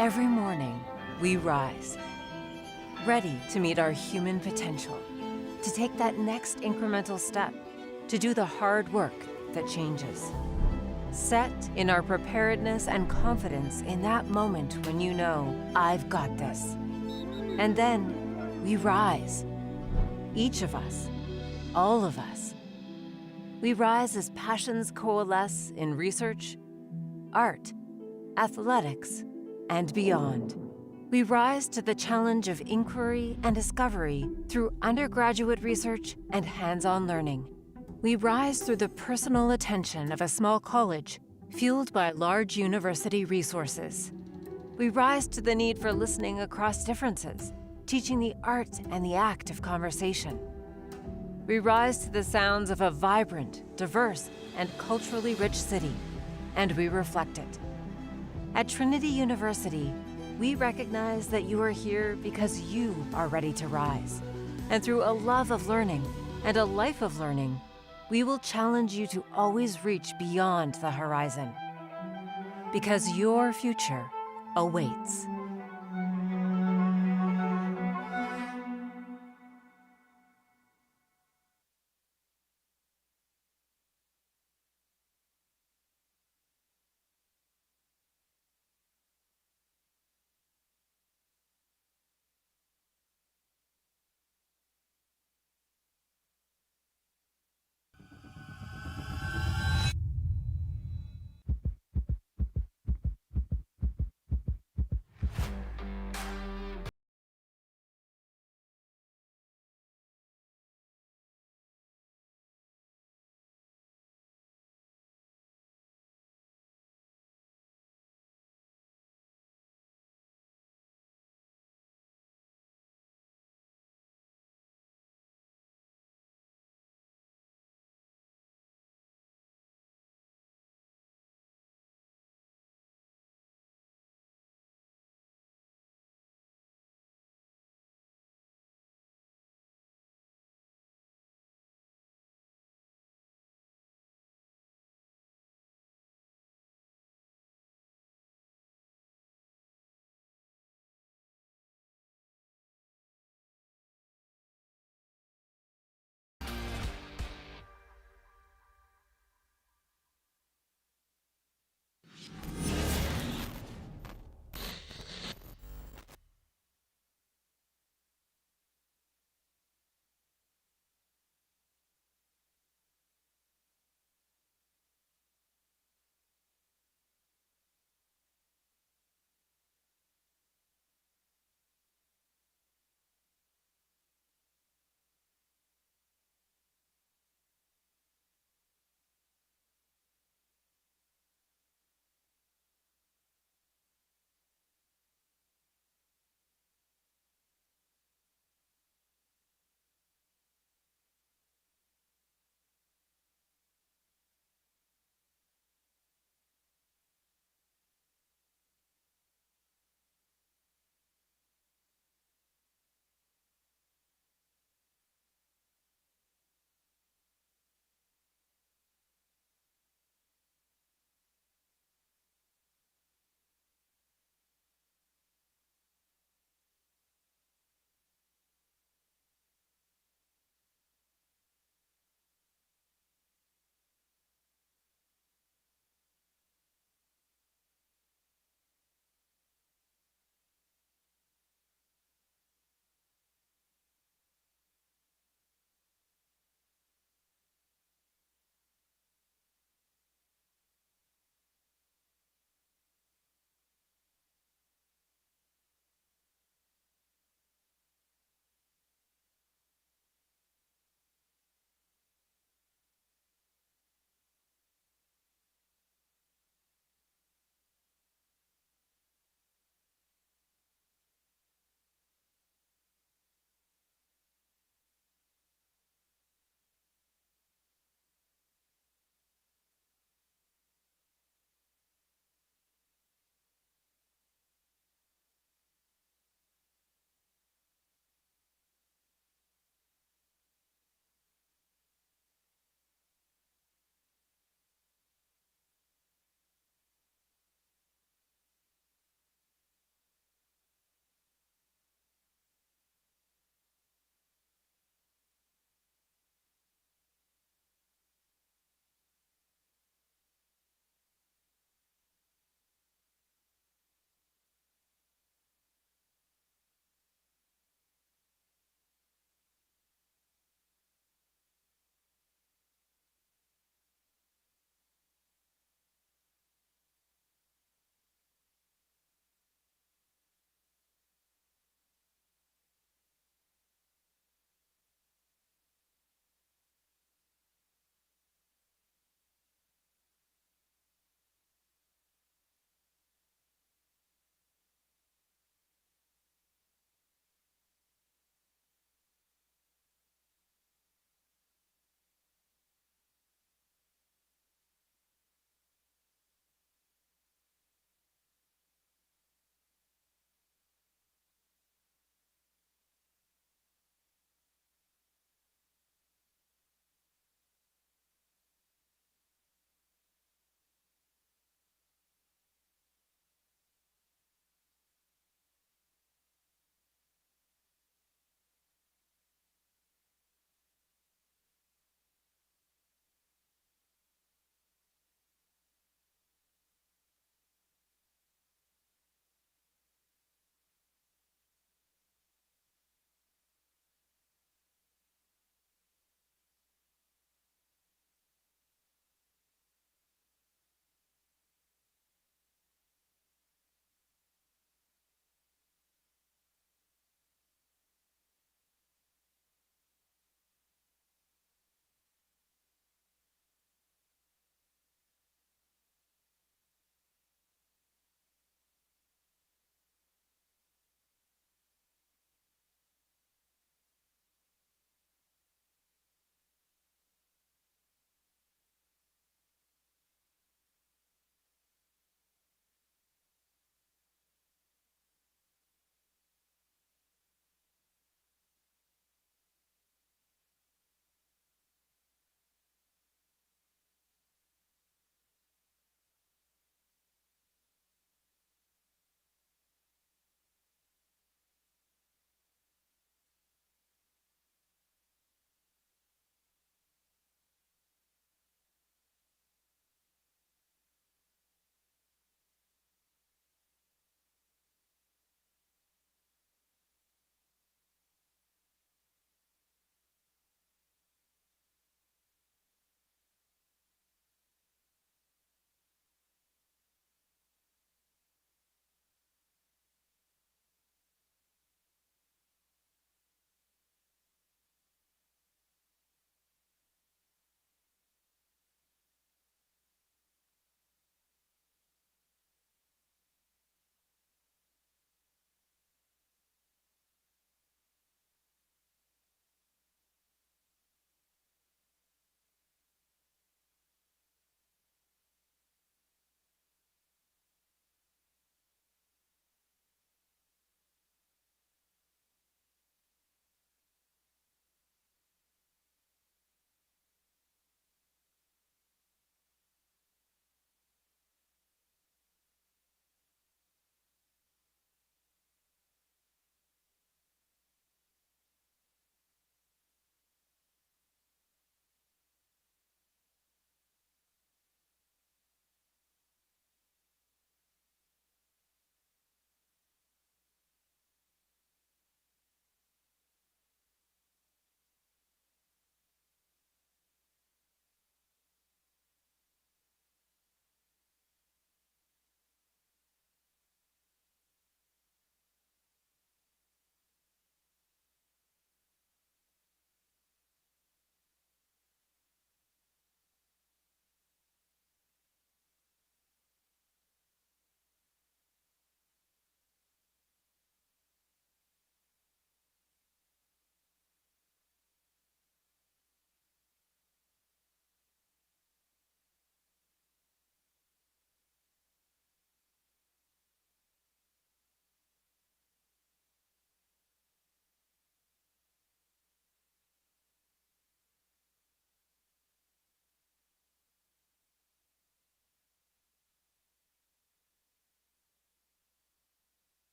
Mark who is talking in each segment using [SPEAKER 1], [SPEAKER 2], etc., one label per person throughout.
[SPEAKER 1] Every morning, we rise, ready to meet our human potential, to take that next incremental step, to do the hard work that changes. Set in our preparedness and confidence in that moment when you know, I've got this. And then we rise. Each of us, all of us. We rise as passions coalesce in research, art, athletics, and beyond. We rise to the challenge of inquiry and discovery through undergraduate research and hands-on learning. We rise through the personal attention of a small college fueled by large university resources. We rise to the need for listening across differences, teaching the art and the act of conversation. We rise to the sounds of a vibrant, diverse, and culturally rich city, and we reflect it. At Trinity University, we recognize that you are here because you are ready to rise. And through a love of learning and a life of learning, we will challenge you to always reach beyond the horizon. Because your future awaits.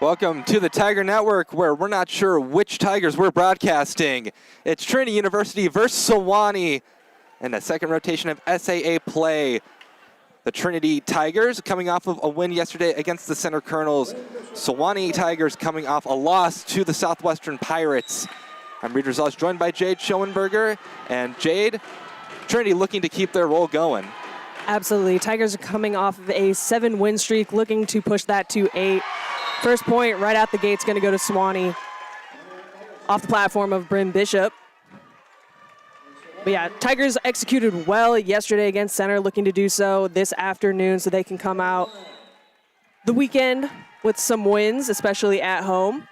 [SPEAKER 2] Welcome to the Tiger Network, where we're not sure which Tigers we're broadcasting. It's Trinity University versus Sewanee in the second rotation of SAA play. The Trinity Tigers coming off of a win yesterday against the Center Colonels. Sewanee Tigers coming off a loss to the Southwestern Pirates. I'm Reed Rosales, joined by Jade Schoenberger. And Jade, Trinity looking to keep their roll going.
[SPEAKER 3] Absolutely. Tigers are coming off of a 7-win streak, looking to push that to 8. First point right out the gate's going to go to Sewanee off the platform of Bryn Bishop. But yeah, Tigers executed well yesterday against Center, looking to do so this afternoon so they can come out the weekend with some wins, especially at home.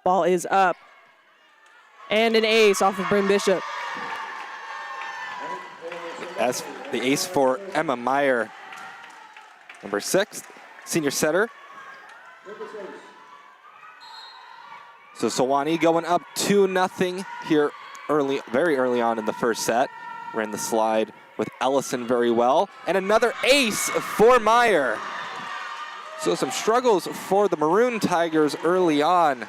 [SPEAKER 3] Ball is up. And an ace off of Bryn Bishop.
[SPEAKER 2] As the ace for Emma Meyer. Number 6, senior setter. So Sewanee going up 2-0 here very early on in the first set. Ran the slide with Ellison very well. And another ace for Meyer. So some struggles for the Maroon Tigers early on.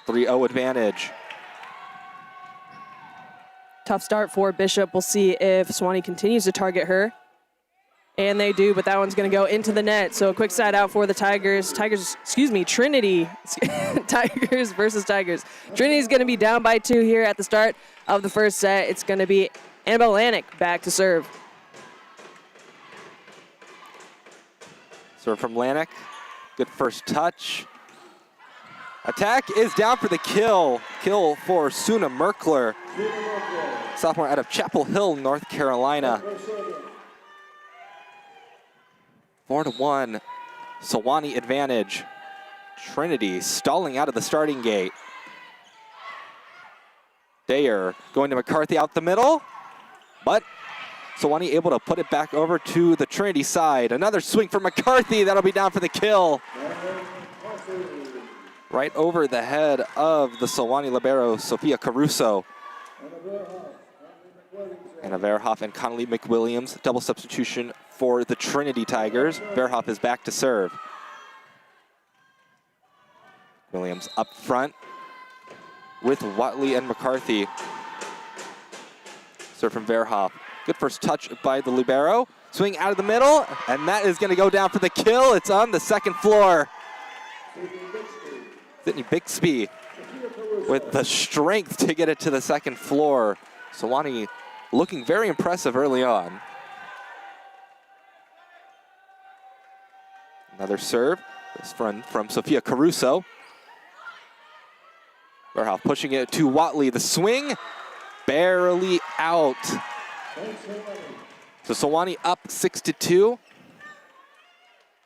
[SPEAKER 2] 3-0 advantage.
[SPEAKER 3] Tough start for Bishop. We'll see if Sewanee continues to target her. And they do, but that one's going to go into the net. So a quick side out for the Tigers. Trinity. Tigers versus Tigers. Trinity's going to be down by 2 here at the start of the first set. It's going to be Annabelle Lanik back to serve.
[SPEAKER 2] Serve from Lanik. Good first touch. Attack is down for the kill. Kill for Suna Merkler, sophomore out of Chapel Hill, North Carolina. 4-1, Sewanee advantage. Trinity stalling out of the starting gate. Dayer going to McCarthy out the middle, but Sewanee able to put it back over to the Trinity side. Another swing for McCarthy, that'll be down for the kill. Right over the head of the Sewanee libero, Sophia Caruso. Anna Verhoff and Connolly McWilliams, double substitution for the Trinity Tigers. Verhoff is back to serve. Williams up front with Watley and McCarthy. Serve from Verhoff. Good first touch by the libero. Swing out of the middle, and that is going to go down for the kill. It's on the second floor. Sydney Bixby with the strength to get it to the second floor. Sewanee looking very impressive early on. Another serve. This from Sophia Caruso. Verhoff pushing it to Watley. The swing, barely out. So Sewanee up 6-2.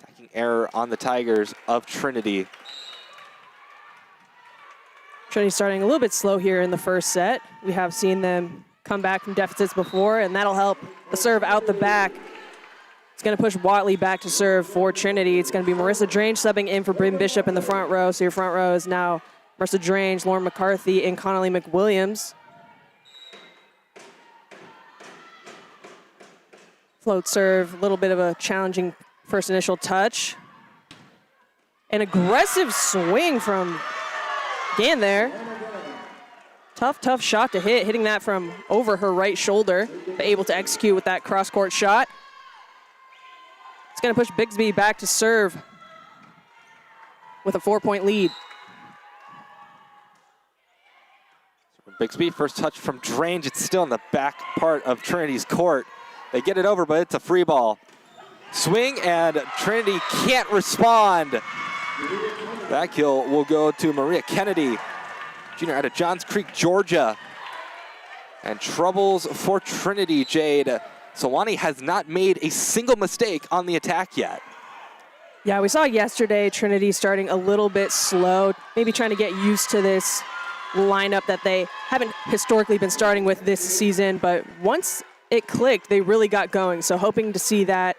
[SPEAKER 2] Attacking error on the Tigers of Trinity.
[SPEAKER 3] Trinity starting a little bit slow here in the first set. We have seen them come back from deficits before, and that'll help the serve out the back. It's going to push Watley back to serve for Trinity. It's going to be Marissa Drange subbing in for Bryn Bishop in the front row. So your front row is now Marissa Drange, Lauren McCarthy, and Connolly McWilliams. Float serve, a little bit of a challenging first initial touch. An aggressive swing from Gann there. Tough shot to hit, hitting that from over her right shoulder, but able to execute with that cross-court shot. It's going to push Bixby back to serve with a 4-point lead.
[SPEAKER 2] Bixby, first touch from Drange. It's still in the back part of Trinity's court. They get it over, but it's a free ball. Swing, and Trinity can't respond. That kill will go to Maria Kennedy, junior out of Johns Creek, Georgia. And troubles for Trinity, Jade. Sewanee has not made a single mistake on the attack yet.
[SPEAKER 3] Yeah, we saw yesterday Trinity starting a little bit slow, maybe trying to get used to this lineup that they haven't historically been starting with this season, but once it clicked, they really got going. So hoping to see that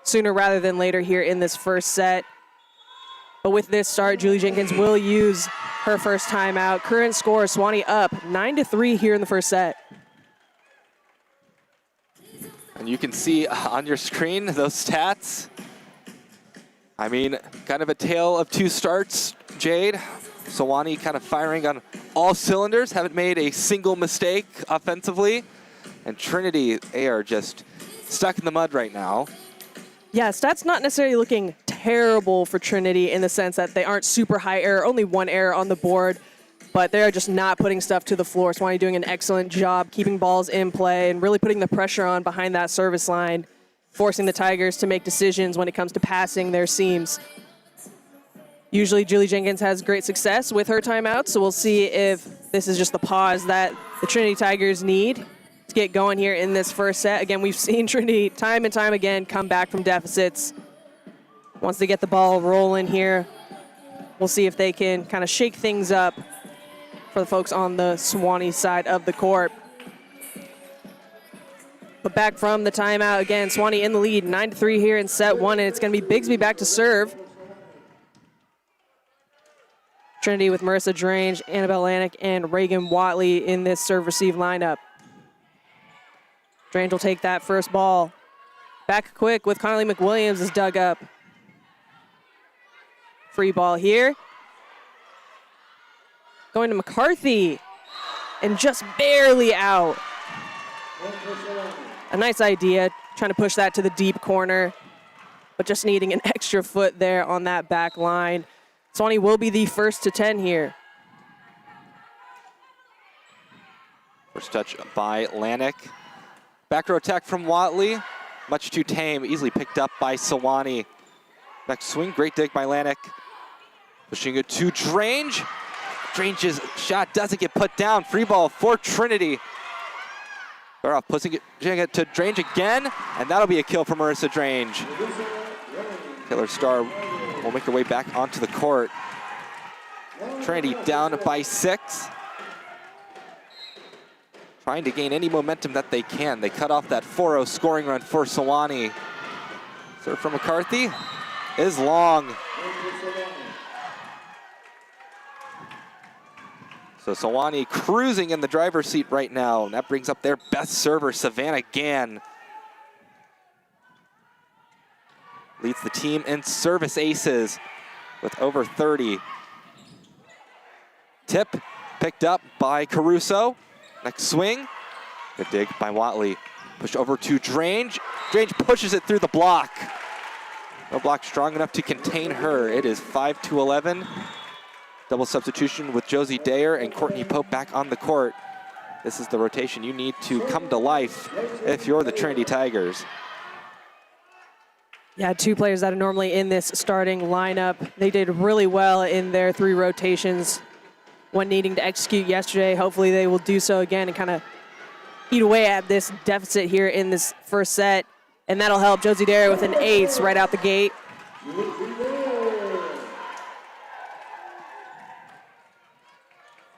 [SPEAKER 3] sooner rather than later here in this first set. But with this start, Julie Jenkins will use her first timeout. Current score, Sewanee up 9-3 here in the first set.
[SPEAKER 2] And you can see on your screen those stats. I mean, kind of a tale of two starts, Jade. Sewanee kind of firing on all cylinders, haven't made a single mistake offensively. And Trinity, they are just stuck in the mud right now.
[SPEAKER 3] Yeah, stats not necessarily looking terrible for Trinity in the sense that they aren't super high error, only one error on the board, but they're just not putting stuff to the floor. Sewanee doing an excellent job keeping balls in play and really putting the pressure on behind that service line, forcing the Tigers to make decisions when it comes to passing their seams. Usually Julie Jenkins has great success with her timeouts, so we'll see if this is just the pause that the Trinity Tigers need to get going here in this first set. Again, we've seen Trinity time and time again come back from deficits. Once they get the ball rolling here, we'll see if they can kind of shake things up for the folks on the Sewanee side of the court. But back from the timeout again, Sewanee in the lead, 9-3 here in set one, and it's going to be Bigsby back to serve. Trinity with Marissa Drange, Annabelle Lanik, and Reagan Watley in this serve-receive lineup. Drange will take that first ball. Back quick with Connolly McWilliams is dug up. Free ball here. Going to McCarthy, and just barely out. A nice idea, trying to push that to the deep corner, but just needing an extra foot there on that back line. Sewanee will be the first to 10 here.
[SPEAKER 2] First touch by Lanik. Back row attack from Watley. Much too tame, easily picked up by Sewanee. Next swing, great dig by Lanik. Pushing it to Drange. Drange's shot doesn't get put down. Free ball for Trinity. They're off, pushing it to Drange again, and that'll be a kill for Marissa Drange. Taylor Starr will make her way back onto the court. Trinity down by 6. Trying to gain any momentum that they can. They cut off that 4-0 scoring run for Sewanee. Serve from McCarthy is long. So Sewanee cruising in the driver's seat right now. And that brings up their best server, Savannah Gann. Leads the team in service aces with over 30. Tip picked up by Caruso. Next swing, good dig by Watley. Push over to Drange. Drange pushes it through the block. No block strong enough to contain her. It is 5-11. Double substitution with Josie Dayer and Courtney Pope back on the court. This is the rotation you need to come to life if you're the Trinity Tigers.
[SPEAKER 3] Yeah, two players that are normally in this starting lineup. They did really well in their 3 rotations when needing to execute yesterday. Hopefully they will do so again and kind of eat away at this deficit here in this first set. And that'll help Josie Dayer with an ace right out the gate.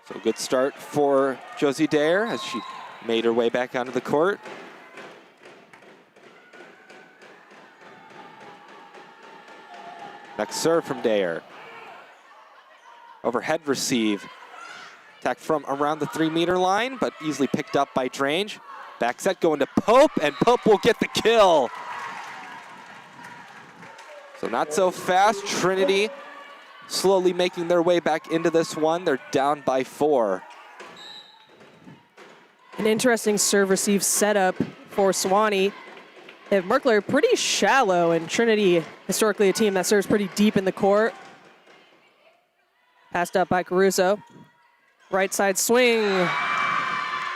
[SPEAKER 2] So good start for Josie Dayer as she made her way back onto the court. Next serve from Dayer. Overhead receive. Attack from around the 3-meter line, but easily picked up by Drange. Back set going to Pope, and Pope will get the kill. So not so fast. Trinity slowly making their way back into this one. They're down by 4.
[SPEAKER 3] An interesting serve-receive setup for Sewanee. They have Merkler pretty shallow, and Trinity, historically a team that serves pretty deep in the court. Passed up by Caruso. Right side swing.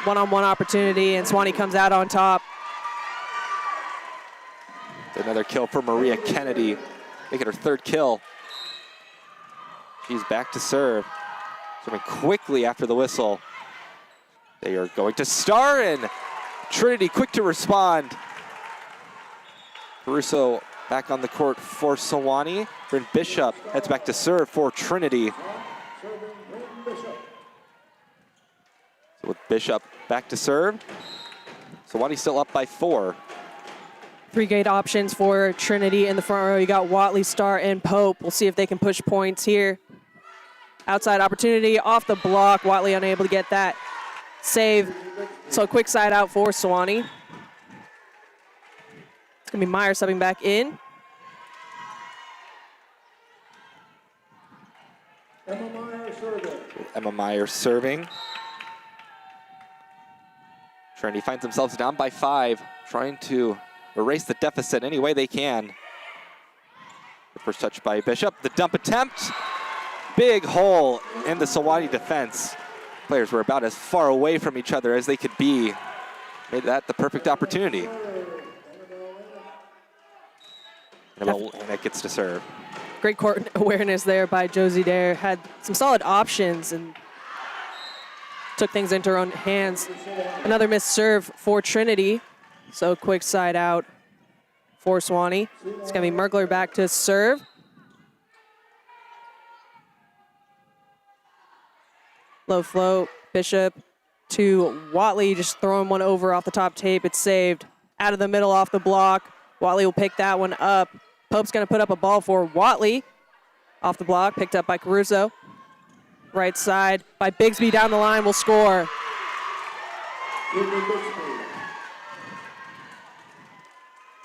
[SPEAKER 3] One-on-one opportunity, and Sewanee comes out on top.
[SPEAKER 2] Another kill for Maria Kennedy, making her 3rd kill. She's back to serve. Serving quickly after the whistle. They are going to Star, and Trinity quick to respond. Caruso back on the court for Sewanee. Bryn Bishop heads back to serve for Trinity. So with Bishop back to serve. Sewanee still up by 4.
[SPEAKER 3] 3 great options for Trinity in the front row. You got Watley, Star, and Pope. We'll see if they can push points here. Outside opportunity off the block. Watley unable to get that save. So a quick side out for Sewanee. going to be Meyer subbing back in.
[SPEAKER 2] Emma Meyer serving. Trinity finds themselves down by 5, trying to erase the deficit any way they can. The first touch by Bishop. The dump attempt. Big hole in the Sewanee defense. Players were about as far away from each other as they could be. Made that the perfect opportunity. And that gets to serve.
[SPEAKER 3] Great court awareness there by Josie Dare. Had some solid options and took things into her own hands. Another missed serve for Trinity. So quick side out for Sewanee. It's going to be Merkler back to serve. Low float, Bishop to Watley, just throwing one over off the top tape. It's saved out of the middle off the block. Watley will pick that one up. Pope's going to put up a ball for Watley. Off the block, picked up by Caruso. Right side by Bigsby down the line, will score.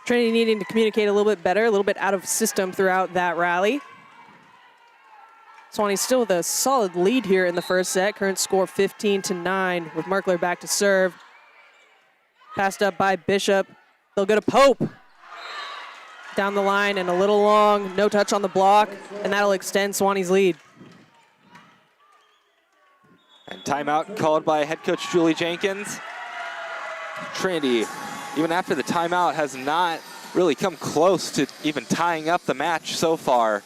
[SPEAKER 3] Trinity needing to communicate a little bit better, a little bit out of system throughout that rally. Sewanee still with a solid lead here in the first set. Current score 15-9 with Merkler back to serve. Passed up by Bishop. They'll go to Pope. Down the line and a little long, no touch on the block, and that'll extend Sewanee's lead.
[SPEAKER 2] And timeout called by head coach Julie Jenkins. Trinity, even after the timeout, has not really come close to even tying up the match so far.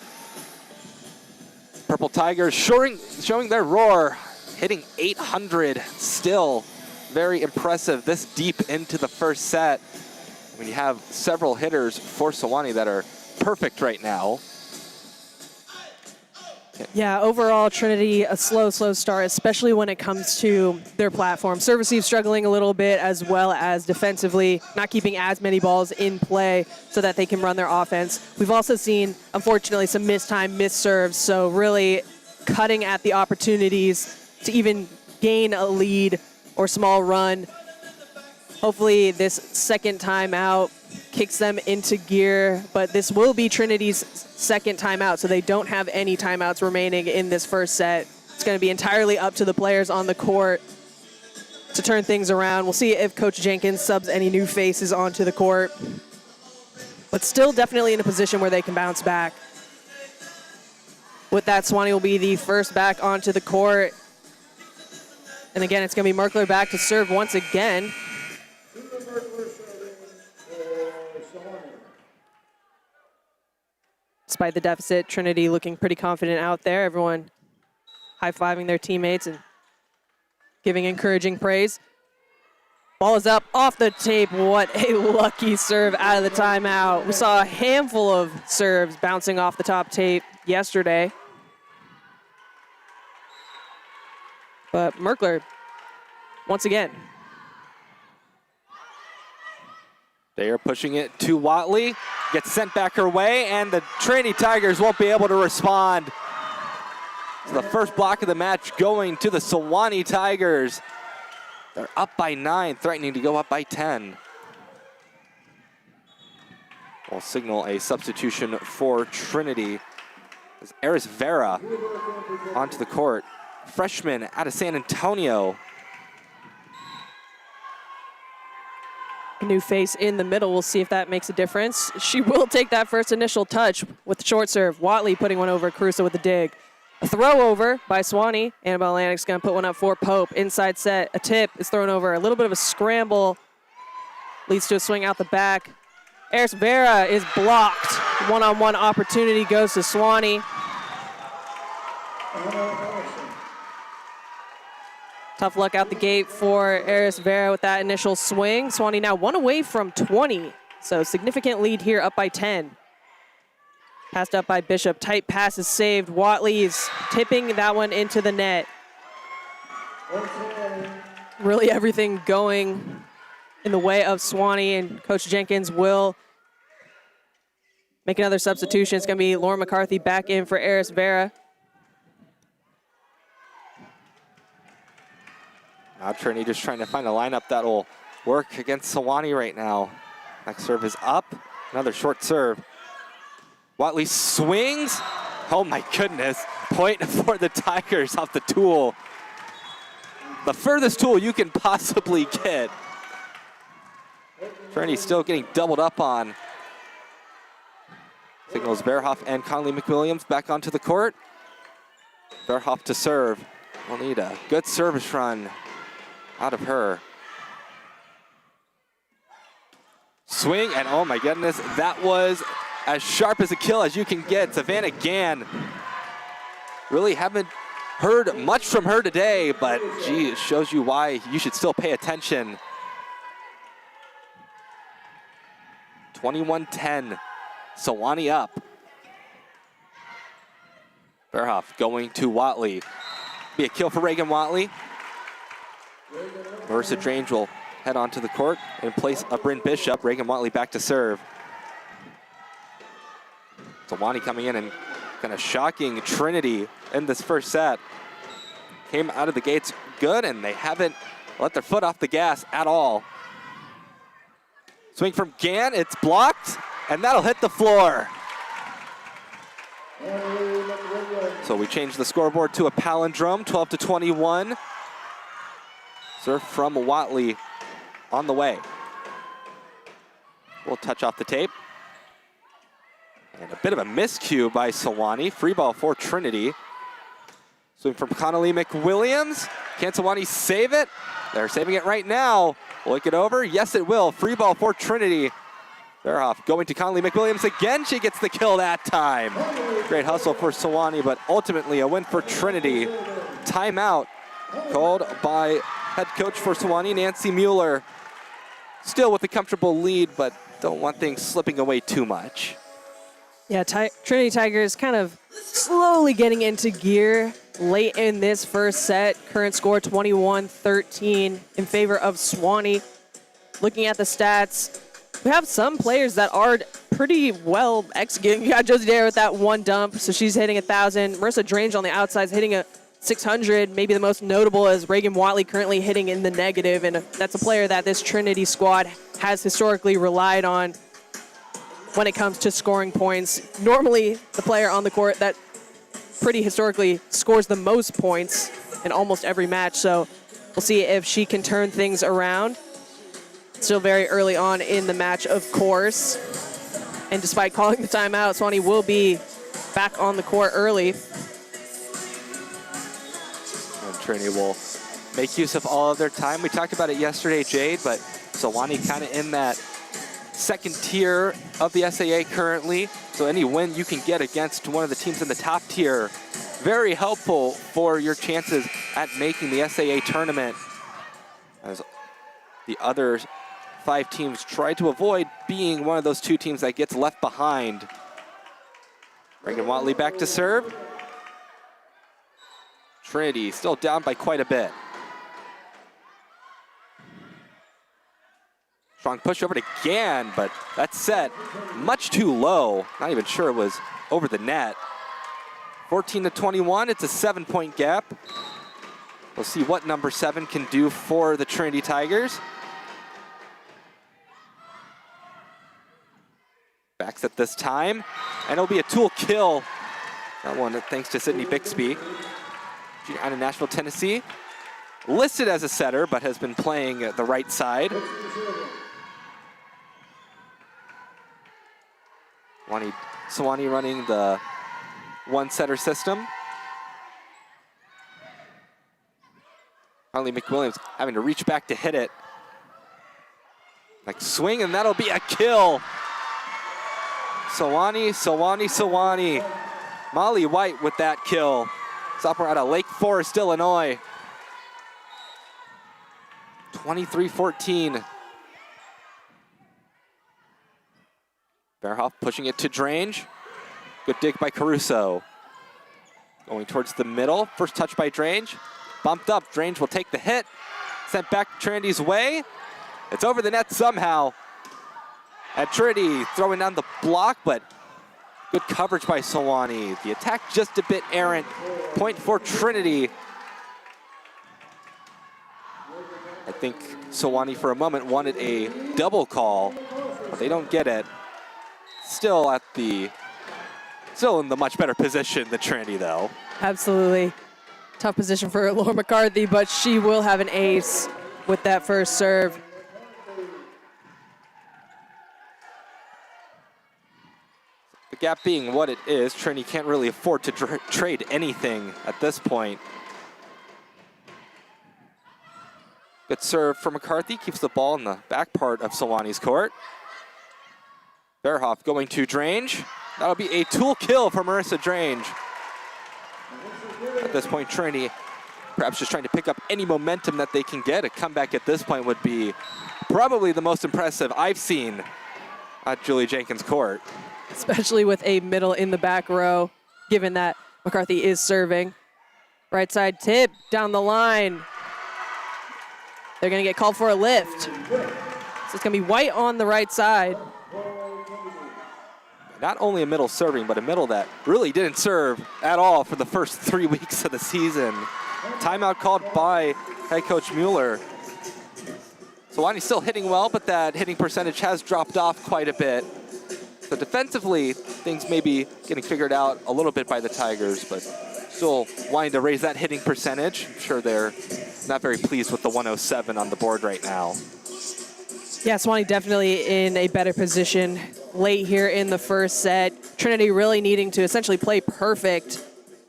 [SPEAKER 2] Purple Tigers showing their roar, hitting 800 still. Very impressive this deep into the first set. When you have several hitters for Sewanee that are perfect right now.
[SPEAKER 3] Yeah, overall, Trinity, a slow start, especially when it comes to their platform. Serve receive struggling a little bit, as well as defensively, not keeping as many balls in play so that they can run their offense. We've also seen, unfortunately, some missed serves, so really cutting at the opportunities to even gain a lead or small run. Hopefully this second timeout kicks them into gear, but this will be Trinity's second timeout, so they don't have any timeouts remaining in this first set. It's going to be entirely up to the players on the court to turn things around. We'll see if Coach Jenkins subs any new faces onto the court, but still definitely in a position where they can bounce back. With that, Sewanee will be the first back onto the court. And again, it's going to be Merkler back to serve once again. Despite the deficit, Trinity looking pretty confident out there. Everyone high-fiving their teammates and giving encouraging praise. Ball is up off the tape. What a lucky serve out of the timeout. We saw a handful of serves bouncing off the top tape yesterday. But Merkler, once again.
[SPEAKER 2] They are pushing it to Watley. Gets sent back her way, and the Trinity Tigers won't be able to respond. So the first block of the match going to the Sewanee Tigers. They're up by 9, threatening to go up by 10. We'll signal a substitution for Trinity. As Eris Vera onto the court. Freshman out of San Antonio.
[SPEAKER 3] A new face in the middle. We'll see if that makes a difference. She will take that first initial touch with the short serve. Watley putting one over Caruso with the dig. A throw over by Sewanee. Annabelle Atlantic's going to put one up for Pope. Inside set, a tip is thrown over. A little bit of a scramble leads to a swing out the back. Eris Vera is blocked. One-on-one opportunity goes to Sewanee. Tough luck out the gate for Eris Vera with that initial swing. Sewanee now 1 away from 20. So significant lead here, up by 10. Passed up by Bishop. Tight pass is saved. Watley is tipping that one into the net. Really everything going in the way of Sewanee, and Coach Jenkins will make another substitution. It's going to be Lauren McCarthy back in for Eris Vera.
[SPEAKER 2] Now Trinity just trying to find a lineup that will work against Sewanee right now. Next serve is up. Another short serve. Watley swings. Oh my goodness. Point for the Tigers off the tool. The furthest tool you can possibly get. Trinity still getting doubled up on. Signals Verhoff and Conley McWilliams back onto the court. Verhoff to serve. We'll need a good service run out of her. Swing, and oh my goodness, that was as sharp as a kill as you can get. Savannah Gann. Really haven't heard much from her today, but gee, it shows you why you should still pay attention. 21-10, Sewanee up. Verhoff going to Watley. Be a kill for Reagan Watley. Marissa Drange will head onto the court in place of Bryn Bishop. Reagan Watley back to serve. Sewanee coming in and kind of shocking Trinity in this first set. Came out of the gates good, and they haven't let their foot off the gas at all. Swing from Gann, it's blocked, and that'll hit the floor. So we change the scoreboard to a palindrome, 12-21. Serve from Watley on the way. We'll touch off the tape. And a bit of a miscue by Sewanee. Free ball for Trinity. Swing from Connolly McWilliams. Can Sewanee save it? They're saving it right now. Will it get over? Yes, it will. Free ball for Trinity. Verhoff going to Connolly McWilliams again. She gets the kill that time. Great hustle for Sewanee, but ultimately a win for Trinity. Timeout called by head coach for Sewanee, Nancy Mueller. Still with a comfortable lead, but don't want things slipping away too much.
[SPEAKER 3] Yeah, Trinity Tigers kind of slowly getting into gear late in this first set. Current score 21-13 in favor of Sewanee. Looking at the stats, we have some players that are pretty well executing. You got Josie Dare with that one dump, so she's hitting 1,000. Marissa Drange on the outside is hitting a 600. Maybe the most notable is Reagan Watley currently hitting in the negative, and that's a player that this Trinity squad has historically relied on when it comes to scoring points. Normally, the player on the court that pretty historically scores the most points in almost every match, so we'll see if she can turn things around. Still very early on in the match, of course. And despite calling the timeout, Sewanee will be back on the court early.
[SPEAKER 2] And Trinity will make use of all of their time. We talked about it yesterday, Jade, but Sewanee kind of in that second tier of the SAA currently. So any win you can get against one of the teams in the top tier, very helpful for your chances at making the SAA tournament. As the other 5 teams try to avoid being one of those 2 teams that gets left behind. Reagan Watley back to serve. Trinity still down by quite a bit. Strong push over to Gann, but that set much too low. Not even sure it was over the net. 14-21, it's a 7-point gap. We'll see what number 7 can do for the Trinity Tigers. Backs at this time, and it'll be a tool kill. That one thanks to Sydney Bixby. Out of Nashville, Tennessee. Listed as a setter, but has been playing the right side. Sewanee running the one-setter system. Harley McWilliams having to reach back to hit it. Like swing, and that'll be a kill. Sewanee. Molly White with that kill. Sophomore out of Lake Forest, Illinois. 23-14. Verhoff pushing it to Drange. Good dig by Caruso. Going towards the middle. First touch by Drange. Bumped up. Drange will take the hit. Sent back Trinity's way. It's over the net somehow. And Trinity throwing down the block, but good coverage by Sewanee. The attack just a bit errant. Point for Trinity. I think Sewanee for a moment wanted a double call, but they don't get it. Still in the much better position than Trinity, though.
[SPEAKER 3] Absolutely. Tough position for Laura McCarthy, but she will have an ace with that first serve.
[SPEAKER 2] The gap being what it is, Trinity can't really afford to trade anything at this point. Good serve for McCarthy, keeps the ball in the back part of Sewanee's court. Verhoff going to Drange. That'll be a tool kill for Marissa Drange. At this point, Trinity perhaps just trying to pick up any momentum that they can get. A comeback at this point would be probably the most impressive I've seen at Julie Jenkins' court.
[SPEAKER 3] Especially with a middle in the back row, given that McCarthy is serving. Right side tip down the line. They're going to get called for a lift. So it's going to be White on the right side.
[SPEAKER 2] Not only a middle serving, but a middle that really didn't serve at all for the first 3 weeks of the season. Timeout called by head coach Mueller. Sewanee's still hitting well, but that hitting percentage has dropped off quite a bit. So defensively, things may be getting figured out a little bit by the Tigers, but still wanting to raise that hitting percentage. I'm sure they're not very pleased with the 107 on the board right now.
[SPEAKER 3] Yeah, Sewanee definitely in a better position late here in the first set. Trinity really needing to essentially play perfect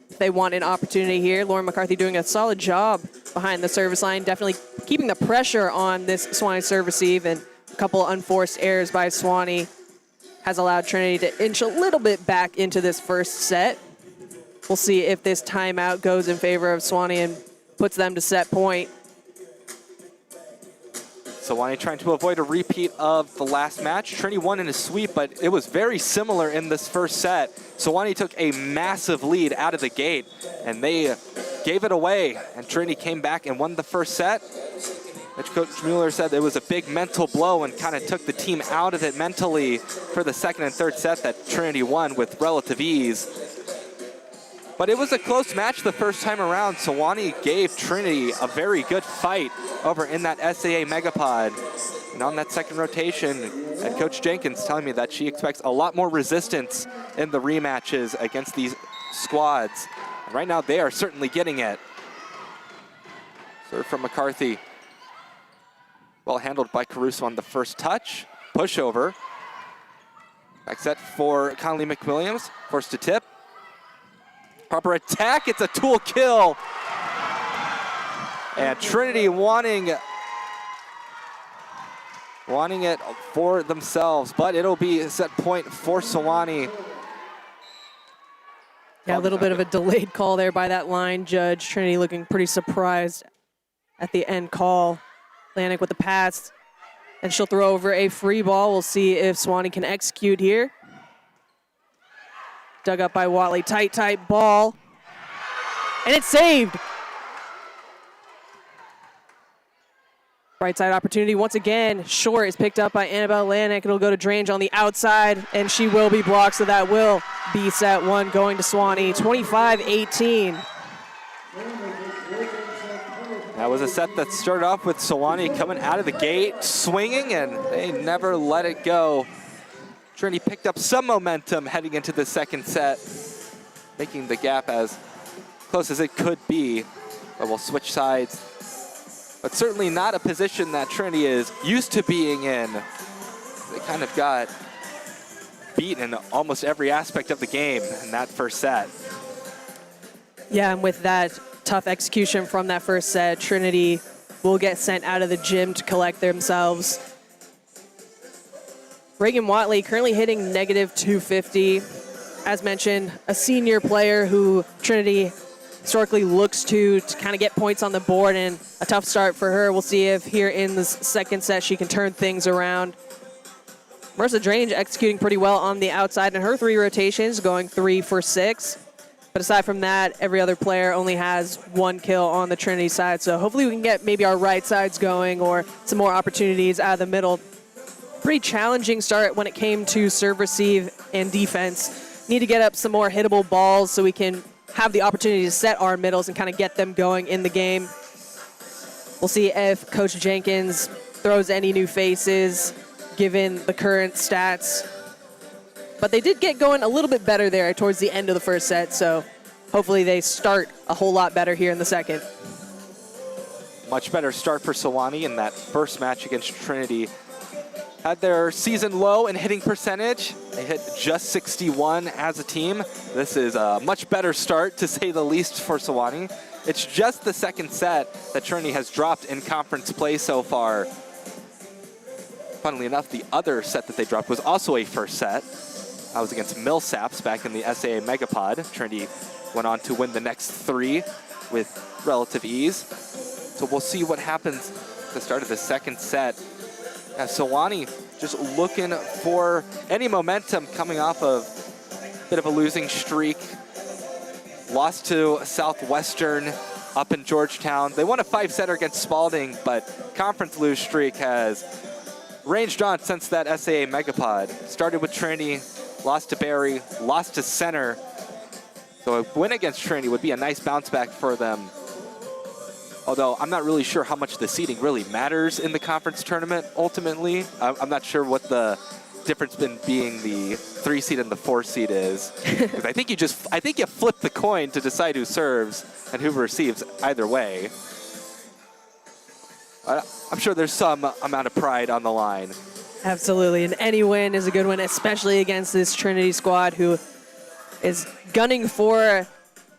[SPEAKER 3] if they want an opportunity here. Lauren McCarthy doing a solid job behind the service line, definitely keeping the pressure on this Sewanee serve receive, and a couple unforced errors by Sewanee has allowed Trinity to inch a little bit back into this first set. We'll see if this timeout goes in favor of Sewanee and puts them to set point.
[SPEAKER 2] Sewanee trying to avoid a repeat of the last match. Trinity won in a sweep, but it was very similar in this first set. Sewanee took a massive lead out of the gate, and they gave it away, and Trinity came back and won the first set. Coach Mueller said it was a big mental blow and kind of took the team out of it mentally for the second and third set that Trinity won with relative ease. But it was a close match the first time around. Sewanee gave Trinity a very good fight over in that SAA Megapod. And on that second rotation, head coach Jenkins telling me that she expects a lot more resistance in the rematches against these squads. And right now, they are certainly getting it. Serve from McCarthy. Well handled by Caruso on the first touch. Pushover. Back set for Connolly McWilliams. Forced to tip. Proper attack, it's a tool kill. And Trinity wanting it for themselves, but it'll be a set point for Sewanee.
[SPEAKER 3] Yeah, a little bit of a delayed call there by that line judge. Trinity looking pretty surprised at the end call. Lanik with the pass, and she'll throw over a free ball. We'll see if Sewanee can execute here. Dug up by Watley, tight ball. And it's saved. Right side opportunity once again. Short is picked up by Annabelle Lanik. It'll go to Drange on the outside, and she will be blocked, so that will be set one going to Sewanee, 25-18.
[SPEAKER 2] That was a set that started off with Sewanee coming out of the gate, swinging, and they never let it go. Trinity picked up some momentum heading into the second set, making the gap as close as it could be, but we'll switch sides. But certainly not a position that Trinity is used to being in. They kind of got beat in almost every aspect of the game in that first set.
[SPEAKER 3] Yeah, and with that tough execution from that first set, Trinity will get sent out of the gym to collect themselves. Reagan Watley currently hitting -250. As mentioned, a senior player who Trinity historically looks to kind of get points on the board, and a tough start for her. We'll see if here in the second set she can turn things around. Marissa Drange executing pretty well on the outside in her 3 rotations, going 3 for 6. But aside from that, every other player only has 1 kill on the Trinity side. So hopefully we can get maybe our right sides going or some more opportunities out of the middle. Pretty challenging start when it came to serve, receive, and defense. Need to get up some more hittable balls so we can have the opportunity to set our middles and kind of get them going in the game. We'll see if Coach Jenkins throws any new faces given the current stats. But they did get going a little bit better there towards the end of the first set, so hopefully they start a whole lot better here in the second.
[SPEAKER 2] Much better start for Sewanee in that first match against Trinity. Had their season low in hitting percentage. They hit just 61 as a team. This is a much better start, to say the least, for Sewanee. It's just the second set that Trinity has dropped in conference play so far. Funnily enough, the other set that they dropped was also a first set. That was against Millsaps back in the SAA Megapod. Trinity went on to win the next 3 with relative ease. So we'll see what happens at the start of the second set. Sewanee just looking for any momentum coming off of a bit of a losing streak. Lost to Southwestern up in Georgetown. They won a 5-setter against Spalding, but conference lose streak has ranged on since that SAA Megapod. Started with Trinity, lost to Barry, lost to Center. So a win against Trinity would be a nice bounce back for them. Although I'm not really sure how much the seeding really matters in the conference tournament ultimately. I'm not sure what the difference in being the 3 seed and the 4 seed is. Because I think you flip the coin to decide who serves and who receives either way. I'm sure there's some amount of pride on the line.
[SPEAKER 3] Absolutely, and any win is a good win, especially against this Trinity squad who is gunning for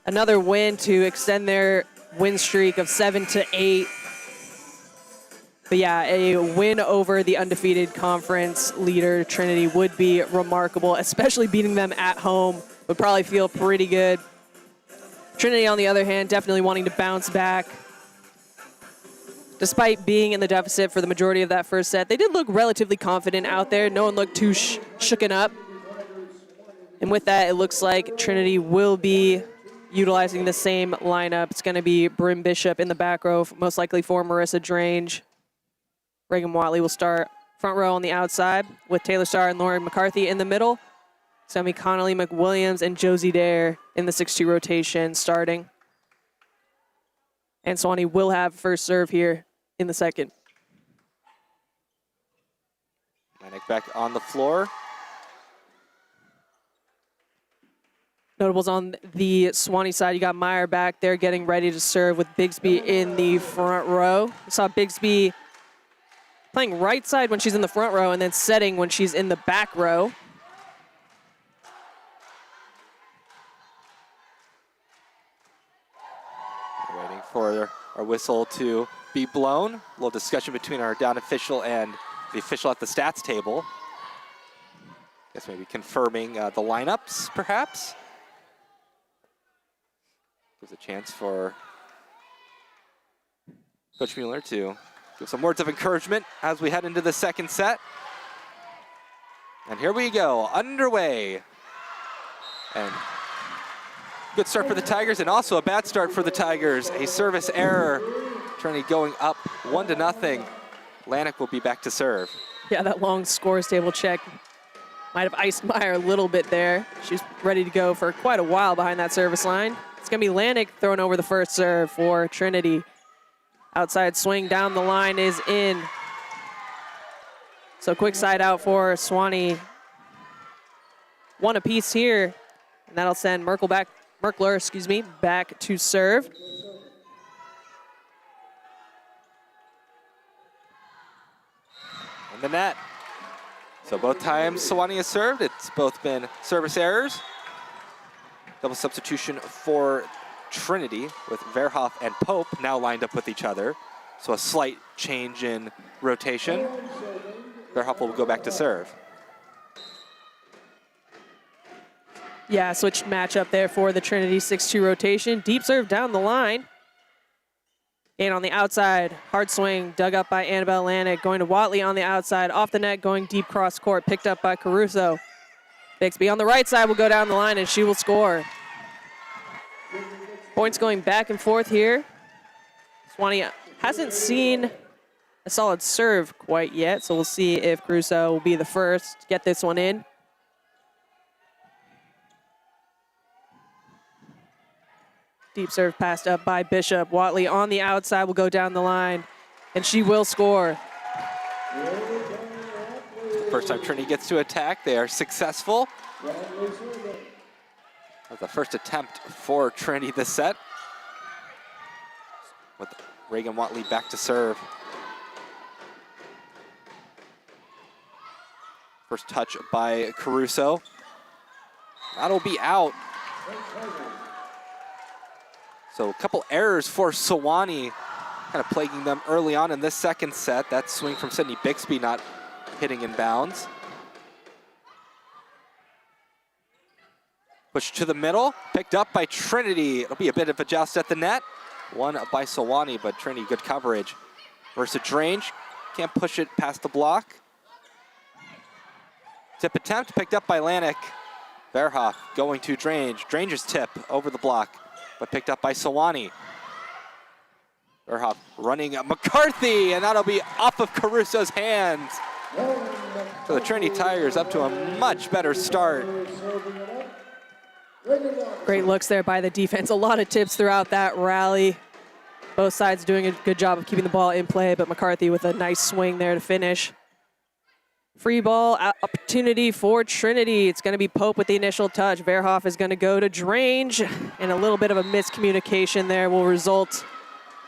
[SPEAKER 3] another win to extend their win streak of 7 to 8. But yeah, a win over the undefeated conference leader Trinity would be remarkable, especially beating them at home would probably feel pretty good. Trinity, on the other hand, definitely wanting to bounce back. Despite being in the deficit for the majority of that first set, they did look relatively confident out there. No one looked too shooken up. And with that, it looks like Trinity will be utilizing the same lineup. It's going to be Bryn Bishop in the back row, most likely for Marissa Drange. Reagan Watley will start front row on the outside with Taylor Starr and Lauren McCarthy in the middle. Sammy Connolly, McWilliams, and Josie Dare in the 6-2 rotation starting. And Sewanee will have first serve here in the second.
[SPEAKER 2] Manick back on the floor.
[SPEAKER 3] Notables on the Sewanee side, you got Meyer back there getting ready to serve with Bigsby in the front row. We saw Bigsby playing right side when she's in the front row and then setting when she's in the back row.
[SPEAKER 2] Waiting for our whistle to be blown. A little discussion between our down official and the official at the stats table. Guess maybe confirming the lineups, perhaps. Gives a chance for Coach Mueller to give some words of encouragement as we head into the second set. And here we go, underway. And good start for the Tigers, and also a bad start for the Tigers. A service error. Trinity going up 1-0. Lanik will be back to serve.
[SPEAKER 3] Yeah, that long scores table check might have iced Meyer a little bit there. She's ready to go for quite a while behind that service line. It's going to be Lanik throwing over the first serve for Trinity. Outside swing down the line is in. So quick side out for Sewanee. 1 apiece here, and that'll send Merkler back to serve.
[SPEAKER 2] And the net. So both times Sewanee has served, it's both been service errors. Double substitution for Trinity with Verhoff and Pope now lined up with each other. So a slight change in rotation. Verhoff will go back to serve.
[SPEAKER 3] Yeah, switched matchup there for the Trinity 6-2 rotation. Deep serve down the line. And on the outside, hard swing dug up by Annabelle Lanik, going to Watley on the outside, off the net, going deep cross court, picked up by Caruso. Bixby on the right side will go down the line and she will score. Points going back and forth here. Sewanee hasn't seen a solid serve quite yet, so we'll see if Caruso will be the first to get this one in. Deep serve passed up by Bishop. Watley on the outside will go down the line, and she will score.
[SPEAKER 2] First time Trinity gets to attack, they are successful. That's the first attempt for Trinity this set. With Reagan Watley back to serve. First touch by Caruso. That'll be out. So a couple errors for Sewanee, kind of plaguing them early on in this second set. That swing from Sydney Bixby not hitting in bounds. Push to the middle, picked up by Trinity. It'll be a bit of a joust at the net. One by Sewanee, but Trinity good coverage. Versus Drange, can't push it past the block. Tip attempt picked up by Lanik. Verhoff going to Drange. Drange's tip over the block, but picked up by Sewanee. Verhoff running McCarthy, and that'll be off of Caruso's hands. So the Trinity Tigers up to a much better start.
[SPEAKER 3] Great looks there by the defense. A lot of tips throughout that rally. Both sides doing a good job of keeping the ball in play, but McCarthy with a nice swing there to finish. Free ball opportunity for Trinity. It's going to be Pope with the initial touch. Verhoff is going to go to Drange, and a little bit of a miscommunication there will result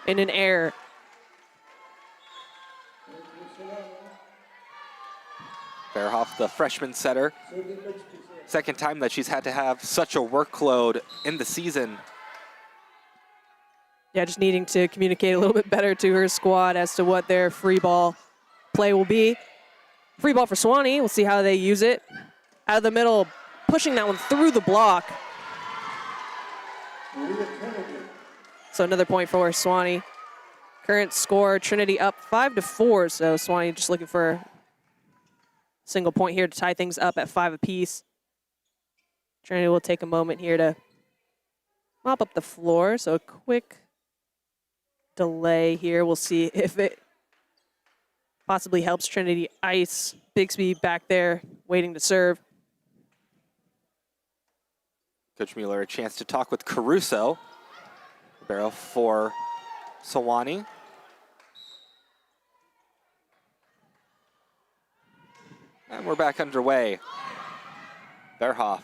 [SPEAKER 3] in an error.
[SPEAKER 2] Verhoff, the freshman setter. Second time that she's had to have such a workload in the season.
[SPEAKER 3] Yeah, just needing to communicate a little bit better to her squad as to what their free ball play will be. Free ball for Sewanee. We'll see how they use it. Out of the middle, pushing that one through the block. So another point for Sewanee. Current score, Trinity up 5-4. So Sewanee just looking for a single point here to tie things up at 5 apiece. Trinity will take a moment here to mop up the floor. So a quick delay here. We'll see if it possibly helps Trinity ice. Bixby back there waiting to serve.
[SPEAKER 2] Coach Mueller a chance to talk with Caruso. Barrel for Sewanee. And we're back underway. Verhoff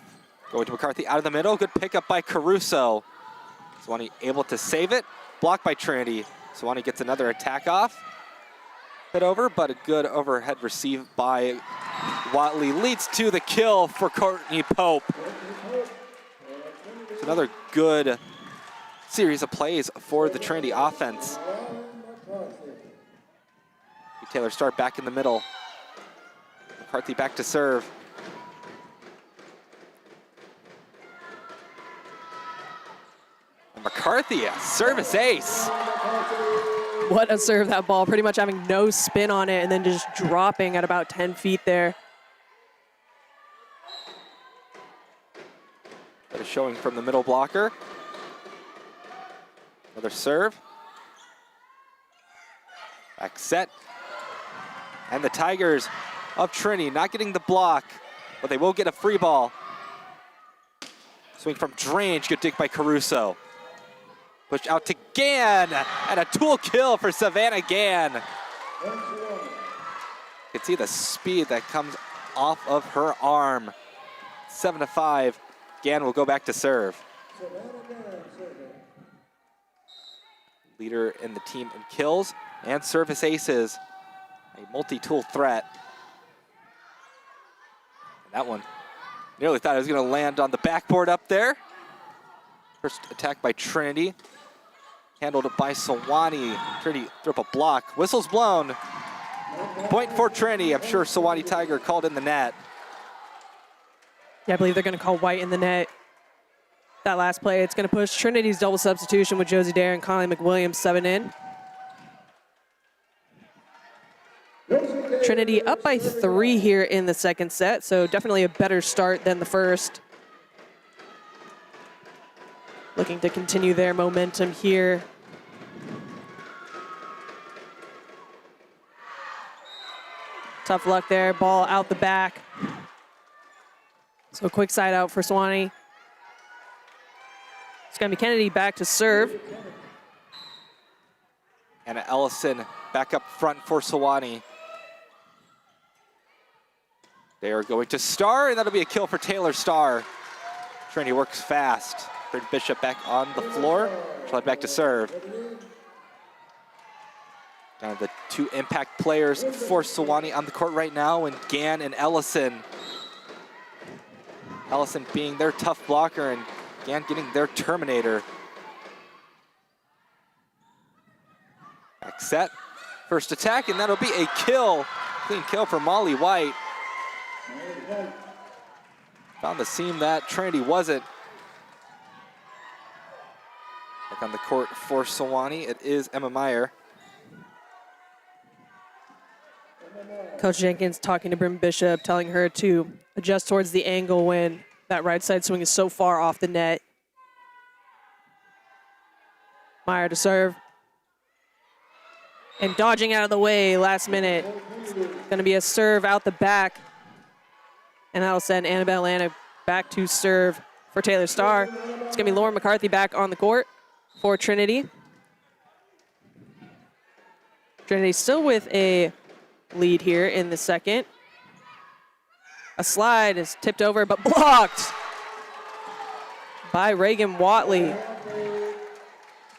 [SPEAKER 2] going to McCarthy out of the middle. Good pickup by Caruso. Sewanee able to save it. Blocked by Trinity. Sewanee gets another attack off. Hit over, but a good overhead receive by Watley leads to the kill for Courtney Pope. It's another good series of plays for the Trinity offense. Taylor start back in the middle. McCarthy back to serve. And McCarthy, a service ace.
[SPEAKER 3] What a serve that ball, pretty much having no spin on it and then just dropping at about 10 feet there.
[SPEAKER 2] That is showing from the middle blocker. Another serve. Back set. And the Tigers of Trinity not getting the block, but they will get a free ball. Swing from Drange, good dig by Caruso. Push out to Gann, and a tool kill for Savannah Gann. You can see the speed that comes off of her arm. 7-5, Gann will go back to serve. Leader in the team in kills and service aces. A multi-tool threat. And that one, nearly thought it was gonna land on the backboard up there. First attack by Trinity. Handled by Sewanee. Trinity threw up a block. Whistle's blown. Point for Trinity. I'm sure Sewanee Tiger called in the net.
[SPEAKER 3] Yeah, I believe they're going to call White in the net. That last play, it's going to push Trinity's double substitution with Josie Dare and Conley McWilliams 7 in. Trinity up by 3 here in the second set, so definitely a better start than the first. Looking to continue their momentum here. Tough luck there, ball out the back. So quick side out for Sewanee. It's gonna be Kennedy back to serve.
[SPEAKER 2] Anna Ellison back up front for Sewanee. They are going to Star, and that'll be a kill for Taylor Star. Trinity works fast. Bring Bishop back on the floor. She'll head back to serve. Down to the two impact players for Sewanee on the court right now, and Gann and Ellison. Ellison being their tough blocker, and Gann getting their Terminator. Back set. First attack, and that'll be a kill. Clean kill for Molly White. Found the seam that Trinity wasn't. Back on the court for Sewanee, it is Emma Meyer.
[SPEAKER 3] Coach Jenkins talking to Brim Bishop, telling her to adjust towards the angle when that right side swing is so far off the net. Meyer to serve. And dodging out of the way last minute. It's going to be a serve out the back. And that'll send Annabelle Lana back to serve for Taylor Star. It's going to be Lauren McCarthy back on the court for Trinity. Trinity still with a lead here in the second. A slide is tipped over, but blocked by Reagan Watley.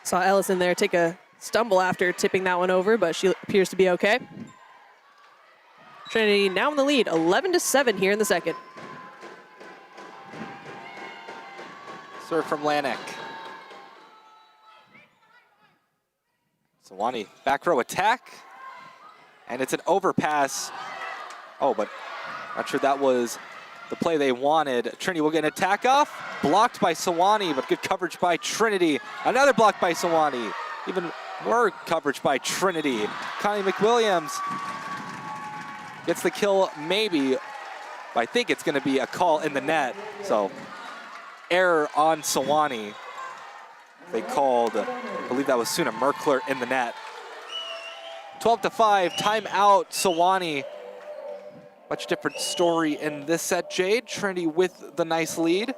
[SPEAKER 3] Saw Ellison there take a stumble after tipping that one over, but she appears to be okay. Trinity now in the lead, 11-7 here in the second.
[SPEAKER 2] Serve from Lanik. Sewanee back row attack. And it's an overpass. Oh, but not sure that was the play they wanted. Trinity will get an attack off. Blocked by Sewanee, but good coverage by Trinity. Another block by Sewanee. Even more coverage by Trinity. Connie McWilliams gets the kill maybe, but I think it's going to be a call in the net. So error on Sewanee. They called, I believe that was Suna Merkler in the net. 12-5, timeout, Sewanee. Much different story in this set, Jade. Trinity with the nice lead.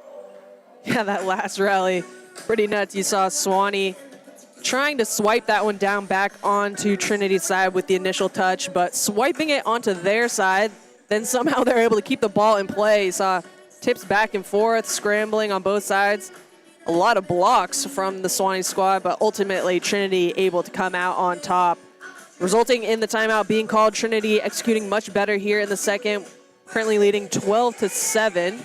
[SPEAKER 3] Yeah, that last rally, pretty nuts. You saw Sewanee trying to swipe that one down back onto Trinity's side with the initial touch, but swiping it onto their side, then somehow they're able to keep the ball in play. You saw tips back and forth, scrambling on both sides. A lot of blocks from the Sewanee squad, but ultimately Trinity able to come out on top, resulting in the timeout being called. Trinity executing much better here in the second, currently leading 12-7.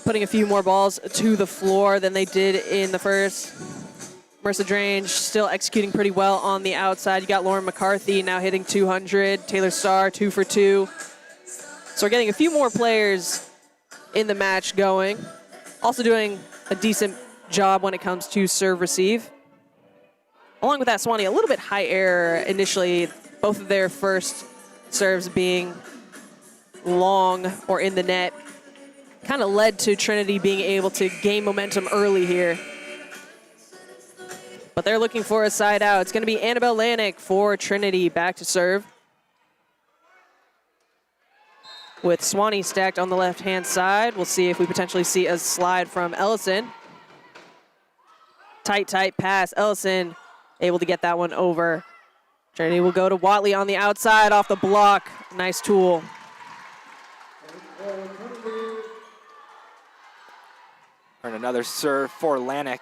[SPEAKER 3] Putting a few more balls to the floor than they did in the first. Marissa Drange still executing pretty well on the outside. You got Lauren McCarthy now hitting 200. Taylor Starr 2 for 2. So we're getting a few more players in the match going. Also doing a decent job when it comes to serve receive. Along with that, Sewanee a little bit high error initially. Both of their first serves being long or in the net. Kind of led to Trinity being able to gain momentum early here. But they're looking for a side out. It's going to be Annabelle Lanik for Trinity back to serve. With Sewanee stacked on the left-hand side. We'll see if we potentially see a slide from Ellison. Tight pass. Ellison able to get that one over. Trinity will go to Watley on the outside off the block. Nice tool.
[SPEAKER 2] And another serve for Lanik.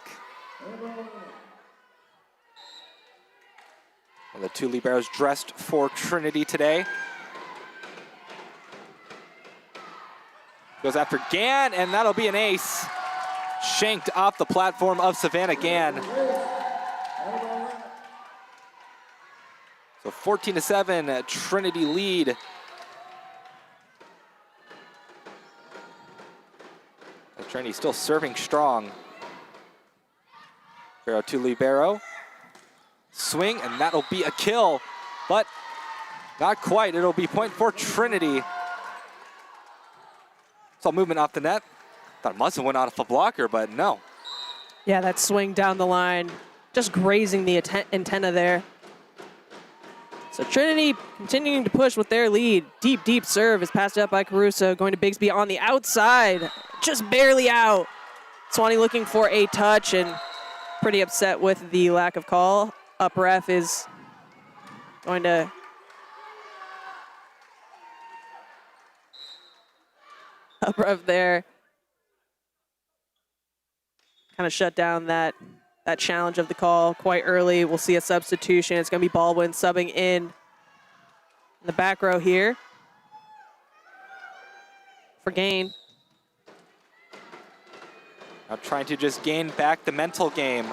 [SPEAKER 2] And the two liberos dressed for Trinity today. Goes after Gann, and that'll be an ace. Shanked off the platform of Savannah Gann. So 14-7, Trinity lead. Trinity still serving strong. Libero to libero. Swing, and that'll be a kill, but not quite. It'll be point for Trinity. Saw movement off the net. Thought it must have went off a blocker, but no.
[SPEAKER 3] Yeah, that swing down the line, just grazing the antenna there. So Trinity continuing to push with their lead. Deep serve is passed up by Caruso, going to Bigsby on the outside. Just barely out. Sewanee looking for a touch and pretty upset with the lack of call. Up ref is going to Up right there. Kind of shut down that challenge of the call quite early. We'll see a substitution. It's going to be Baldwin subbing in the back row here for Gain.
[SPEAKER 2] Now trying to just gain back the mental game.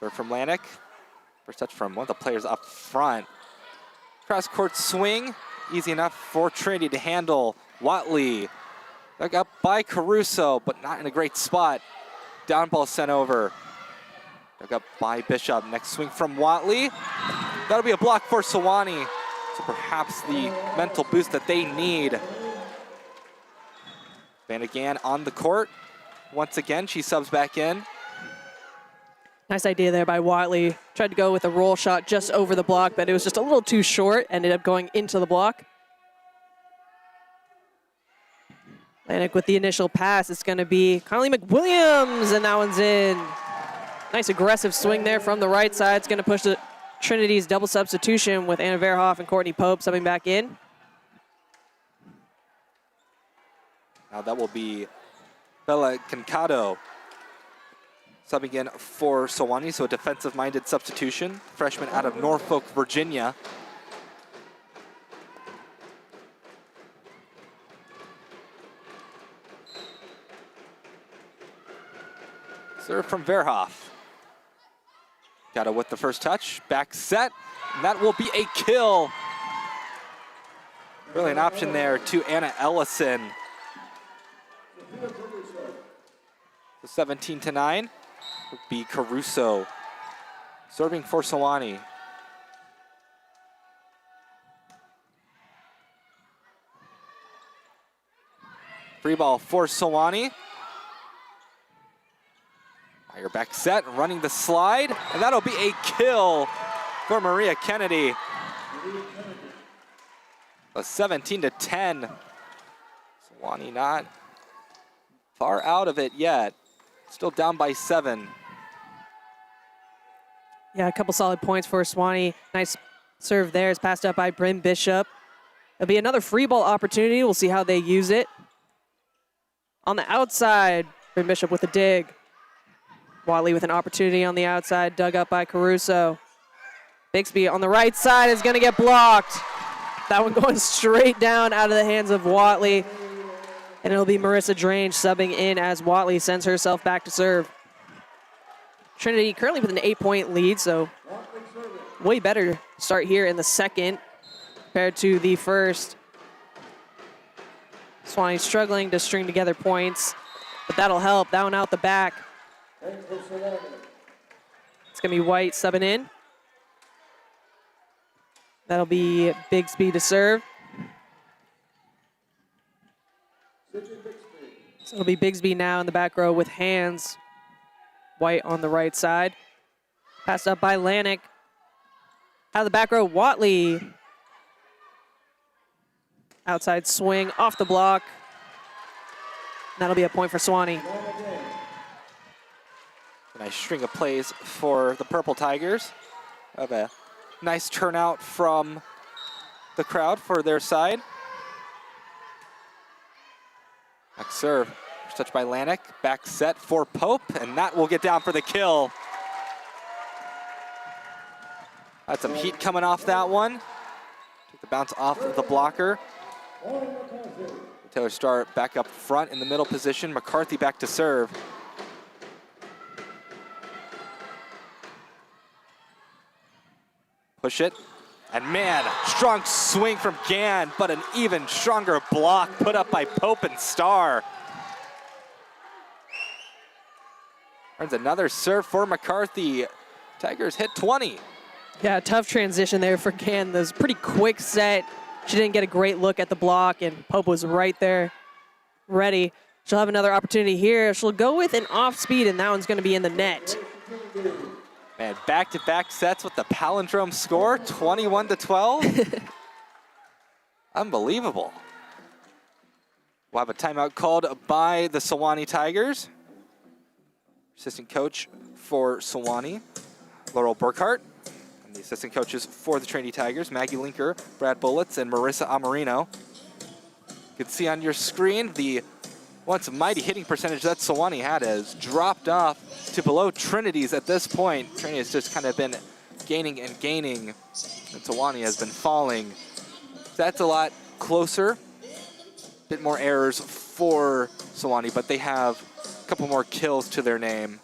[SPEAKER 2] Serve from Lanik. First touch from one of the players up front. Cross-court swing. Easy enough for Trinity to handle. Watley. Dug up by Caruso, but not in a great spot. Down ball sent over. Dug up by Bishop. Next swing from Watley. That'll be a block for Sewanee. So perhaps the mental boost that they need. Vanagan on the court. Once again, she subs back in.
[SPEAKER 3] Nice idea there by Watley. Tried to go with a roll shot just over the block, but it was just a little too short. Ended up going into the block. Lanik with the initial pass. It's going to be Conley McWilliams, and that one's in. Nice aggressive swing there from the right side. It's going to push the Trinity's double substitution with Anna Verhoff and Courtney Pope subbing back in.
[SPEAKER 2] Now that will be Bella Cancado subbing in for Sewanee, so a defensive-minded substitution. Freshman out of Norfolk, Virginia. Serve from Verhoff. Got it with the first touch. Back set. And that will be a kill. Really an option there to Anna Ellison. So 17-9 would be Caruso. Serving for Sewanee. Free ball for Sewanee. Fire back set, running the slide, and that'll be a kill for Maria Kennedy. A 17-10. Sewanee not far out of it yet. Still down by 7.
[SPEAKER 3] Yeah, a couple solid points for Sewanee. Nice serve there. It's passed up by Bryn Bishop. It'll be another free ball opportunity. We'll see how they use it. On the outside, Bryn Bishop with a dig. Watley with an opportunity on the outside, dug up by Caruso. Bixby on the right side is going to get blocked. That one going straight down out of the hands of Watley. And it'll be Marissa Drange subbing in as Watley sends herself back to serve. Trinity currently with an 8-point lead, so way better start here in the second compared to the first. Sewanee struggling to string together points, but that'll help. That one out the back. It's going to be White subbing in. That'll be Bixby to serve. So it'll be Bixby now in the back row with hands. White on the right side. Passed up by Lanik. Out of the back row, Watley. Outside swing off the block. That'll be a point for Sewanee.
[SPEAKER 2] A nice string of plays for the Purple Tigers. Have a nice turnout from the crowd for their side. Back serve. First touch by Lanik. Back set for Pope, and that will get down for the kill. Had some heat coming off that one. Took the bounce off of the blocker. Taylor Starr back up front in the middle position. McCarthy back to serve. Push it, and man, strong swing from Gann, but an even stronger block put up by Pope and Starr. Earns another serve for McCarthy. Tigers hit 20.
[SPEAKER 3] Yeah, tough transition there for Gann. That was a pretty quick set. She didn't get a great look at the block, and Pope was right there, ready. She'll have another opportunity here. She'll go with an off speed, and that one's going to be in the net.
[SPEAKER 2] Man, back-to-back sets with the palindrome score, 21-12. Unbelievable. We'll have a timeout called by the Sewanee Tigers. Assistant coach for Sewanee, Laurel Burkhart. And the assistant coaches for the Trinity Tigers, Maggie Linker, Brad Bullets, and Marissa Amarino. You can see on your screen the once mighty hitting percentage that Sewanee had has dropped off to below Trinity's at this point. Trinity has just kind of been gaining and gaining, and Sewanee has been falling. That's a lot closer. Bit more errors for Sewanee, but they have a couple more kills to their name.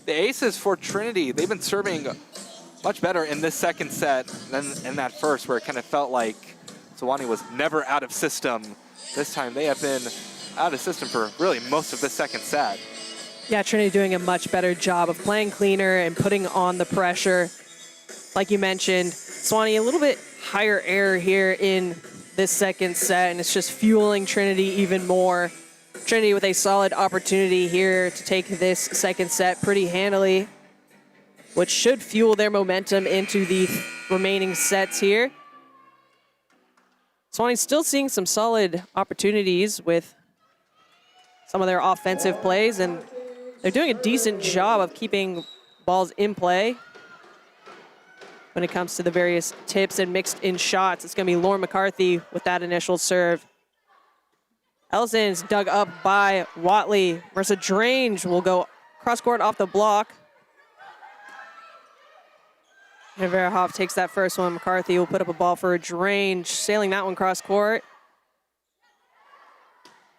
[SPEAKER 2] The aces for Trinity, they've been serving much better in this second set than in that first, where it kind of felt like Sewanee was never out of system. This time they have been out of system for really most of the second set.
[SPEAKER 3] Yeah, Trinity doing a much better job of playing cleaner and putting on the pressure. Like you mentioned, Sewanee a little bit higher error here in this second set, and it's just fueling Trinity even more. Trinity with a solid opportunity here to take this second set pretty handily, which should fuel their momentum into the remaining sets here. Sewanee's still seeing some solid opportunities with some of their offensive plays, and they're doing a decent job of keeping balls in play. When it comes to the various tips and mixed in shots, it's going to be Lauren McCarthy with that initial serve. Ellison's dug up by Watley. Marissa Drange will go cross-court off the block. And Verhoff takes that first one. McCarthy will put up a ball for Drange, sailing that one cross-court.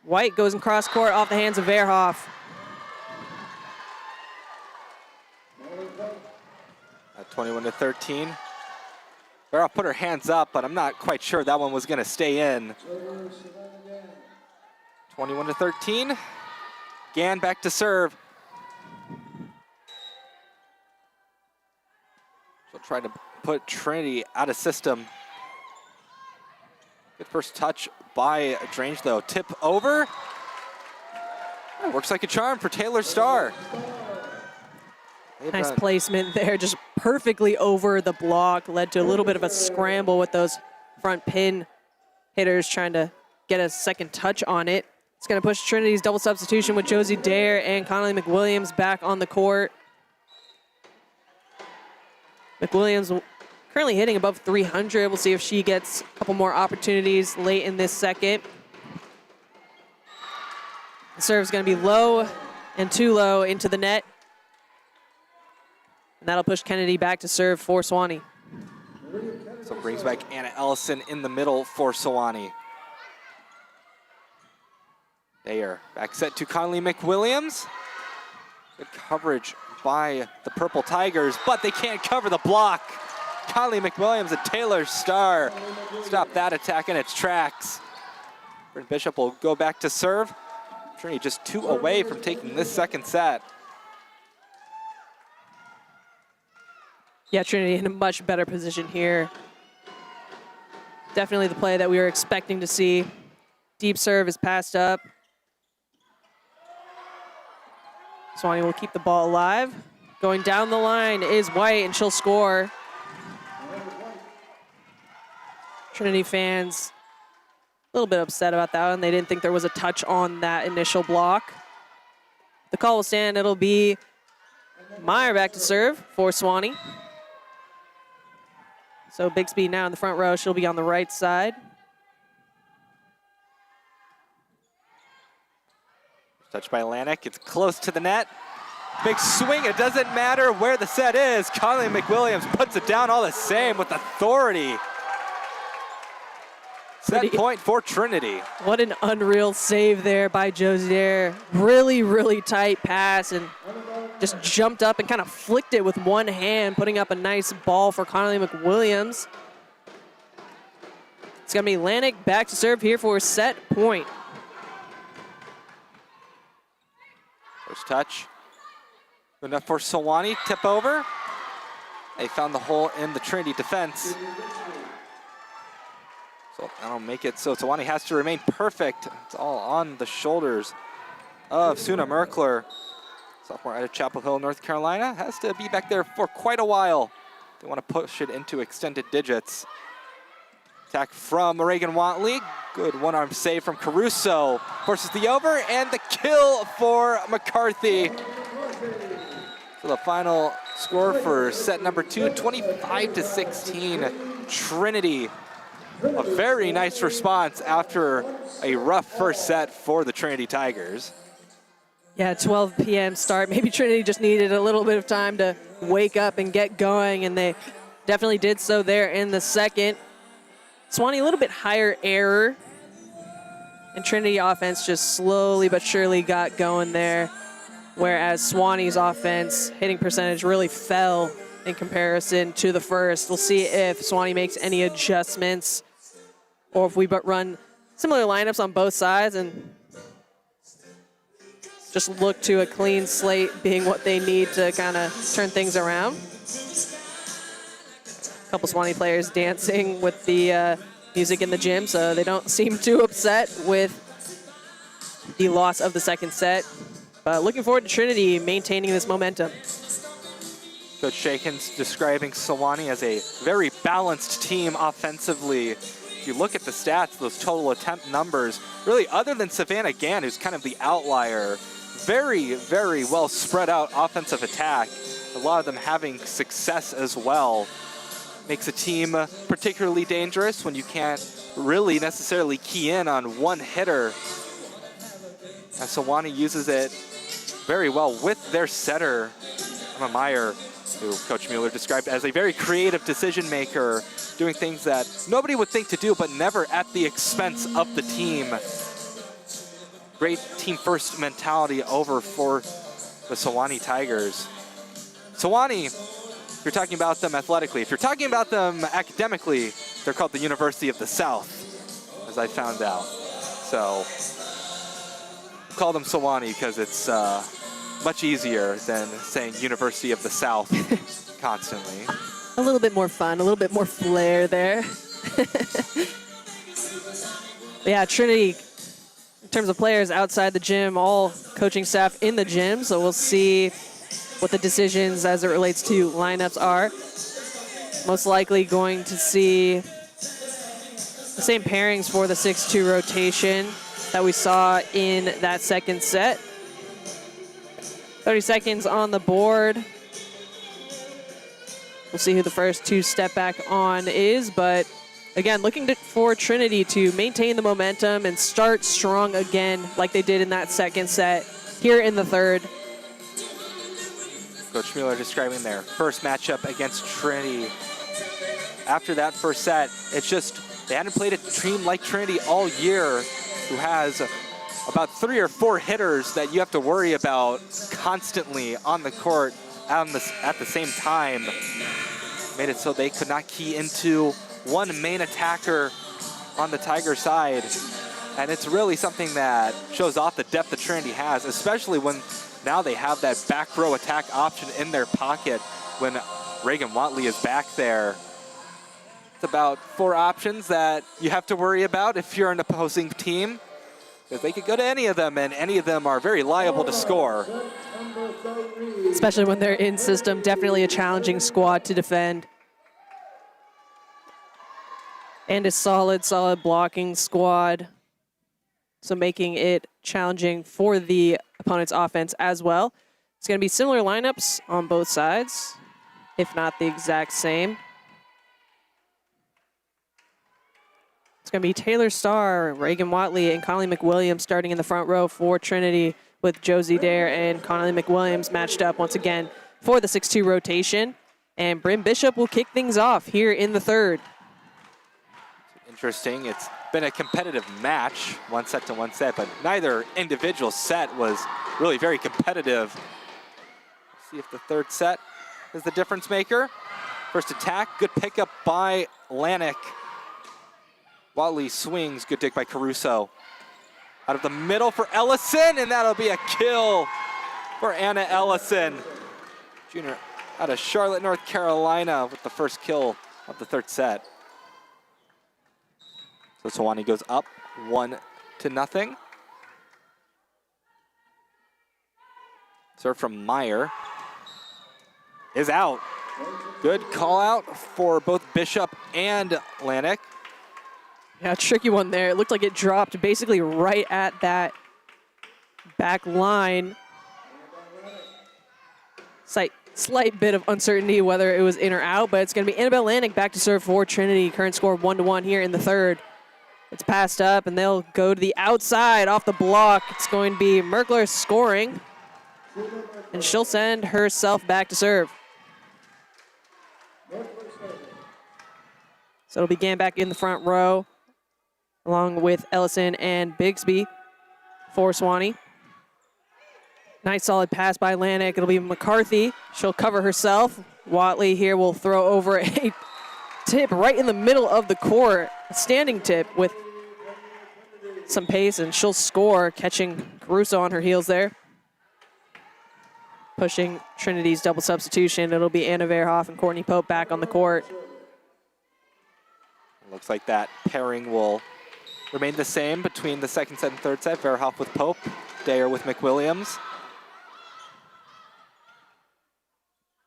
[SPEAKER 3] White goes in cross-court off the hands of Verhoff.
[SPEAKER 2] At 21-13. Verhoff put her hands up, but I'm not quite sure that one was going to stay in. 21-13. Gann back to serve. She'll try to put Trinity out of system. Good first touch by Drange, though. Tip over. Works like a charm for Taylor Starr.
[SPEAKER 3] Nice placement there, just perfectly over the block. Led to a little bit of a scramble with those front pin hitters trying to get a second touch on it. It's going to push Trinity's double substitution with Josie Dare and Connolly McWilliams back on the court. McWilliams currently hitting above 300. We'll see if she gets a couple more opportunities late in this second. The serve's going to be low and too low into the net. And that'll push Kennedy back to serve for Sewanee.
[SPEAKER 2] So brings back Anna Ellison in the middle for Sewanee. There, back set to Connolly McWilliams. Good coverage by the Purple Tigers, but they can't cover the block. Connolly McWilliams and Taylor Starr stop that attack in its tracks. Bryn Bishop will go back to serve. Trinity just 2 away from taking this second set.
[SPEAKER 3] Yeah, Trinity in a much better position here. Definitely the play that we were expecting to see. Deep serve is passed up. Sewanee will keep the ball alive. Going down the line is White, and she'll score. Trinity fans a little bit upset about that one. They didn't think there was a touch on that initial block. The call will stand. It'll be Meyer back to serve for Sewanee. So Bixby now in the front row. She'll be on the right side.
[SPEAKER 2] Touch by Lanik, it's close to the net. Big swing, it doesn't matter where the set is. Connolly McWilliams puts it down all the same with authority. Set point for Trinity.
[SPEAKER 3] What an unreal save there by Josie Dare. Really, really tight pass, and just jumped up and kind of flicked it with one hand, putting up a nice ball for Connolly McWilliams. It's going to be Lanik back to serve here for a set point.
[SPEAKER 2] First touch. Good enough for Sewanee. Tip over. They found the hole in the Trinity defense. So that'll make it so Sewanee has to remain perfect. It's all on the shoulders of Suna Merkler. Sophomore out of Chapel Hill, North Carolina. Has to be back there for quite a while. They want to push it into extended digits. Attack from Reagan Watley. Good one-arm save from Caruso. Forces the over and the kill for McCarthy. So the final score for set number 2, 25-16. Trinity a very nice response after a rough first set for the Trinity Tigers.
[SPEAKER 3] Yeah, 12 p.m. start. Maybe Trinity just needed a little bit of time to wake up and get going, and they definitely did so there in the second. Sewanee a little bit higher error, and Trinity offense just slowly but surely got going there, whereas Sewanee's offense hitting percentage really fell in comparison to the first. We'll see if Sewanee makes any adjustments or if we run similar lineups on both sides and just look to a clean slate being what they need to kind of turn things around. A couple Sewanee players dancing with the music in the gym, so they don't seem too upset with the loss of the second set. But looking forward to Trinity maintaining this momentum.
[SPEAKER 2] Coach Shakin's describing Sewanee as a very balanced team offensively. If you look at the stats, those total attempt numbers, really other than Savannah Gann, who's kind of the outlier, very, very well spread out offensive attack. A lot of them having success as well. Makes a team particularly dangerous when you can't really necessarily key in on one hitter. As Sewanee uses it very well with their setter, Emma Meyer, who Coach Mueller described as a very creative decision maker, doing things that nobody would think to do, but never at the expense of the team. Great team first mentality over for the Sewanee Tigers. Sewanee, if you're talking about them athletically, if you're talking about them academically, they're called the University of the South, as I found out. So call them Sewanee because it's much easier than saying University of the South constantly.
[SPEAKER 3] A little bit more fun, a little bit more flair there. Yeah, Trinity, in terms of players outside the gym, all coaching staff in the gym, so we'll see what the decisions as it relates to lineups are. Most likely going to see the same pairings for the 6-2 rotation that we saw in that second set. 30 seconds on the board. We'll see who the first two step back on is, but again, looking for Trinity to maintain the momentum and start strong again like they did in that second set here in the third.
[SPEAKER 2] Coach Mueller describing their first matchup against Trinity. After that first set, it's just they hadn't played a team like Trinity all year who has about 3 or 4 hitters that you have to worry about constantly on the court at the same time. Made it so they could not key into one main attacker on the Tiger side. And it's really something that shows off the depth that Trinity has, especially when now they have that back row attack option in their pocket when Reagan Watley is back there. It's about 4 options that you have to worry about if you're an opposing team, because they could go to any of them, and any of them are very liable to score.
[SPEAKER 3] Especially when they're in system, definitely a challenging squad to defend. And a solid blocking squad. So making it challenging for the opponent's offense as well. It's going to be similar lineups on both sides, if not the exact same. It's going to be Taylor Starr, Reagan Watley, and Connolly McWilliams starting in the front row for Trinity, with Josie Dare and Connolly McWilliams matched up once again for the 6-2 rotation. And Bryn Bishop will kick things off here in the third.
[SPEAKER 2] Interesting. It's been a competitive match, 1 set to 1 set, but neither individual set was really very competitive. Let's see if the third set is the difference maker. First attack, good pickup by Lanik. Watley swings, good dig by Caruso. Out of the middle for Ellison, and that'll be a kill for Anna Ellison. Junior out of Charlotte, North Carolina, with the first kill of the third set. So Sewanee goes up 1-0. Serve from Meyer is out. Good call out for both Bishop and Lanik.
[SPEAKER 3] Yeah, tricky one there. It looked like it dropped basically right at that back line. slight bit of uncertainty whether it was in or out, but it's going to be Annabelle Lannick back to serve for Trinity. Current score 1-1 here in the third. It's passed up, and they'll go to the outside off the block. It's going to be Merkler scoring, and she'll send herself back to serve. So it'll be Gann back in the front row, along with Ellison and Bigsby for Sewanee. Nice solid pass by Lannick. It'll be McCarthy. She'll cover herself. Watley here will throw over a tip right in the middle of the court. A standing tip with some pace, and she'll score, catching Caruso on her heels there. Pushing Trinity's double substitution. It'll be Anna Verhoff and Courtney Pope back on the court.
[SPEAKER 2] Looks like that pairing will remain the same between the second set and third set. Verhoff with Pope, Dayer with McWilliams.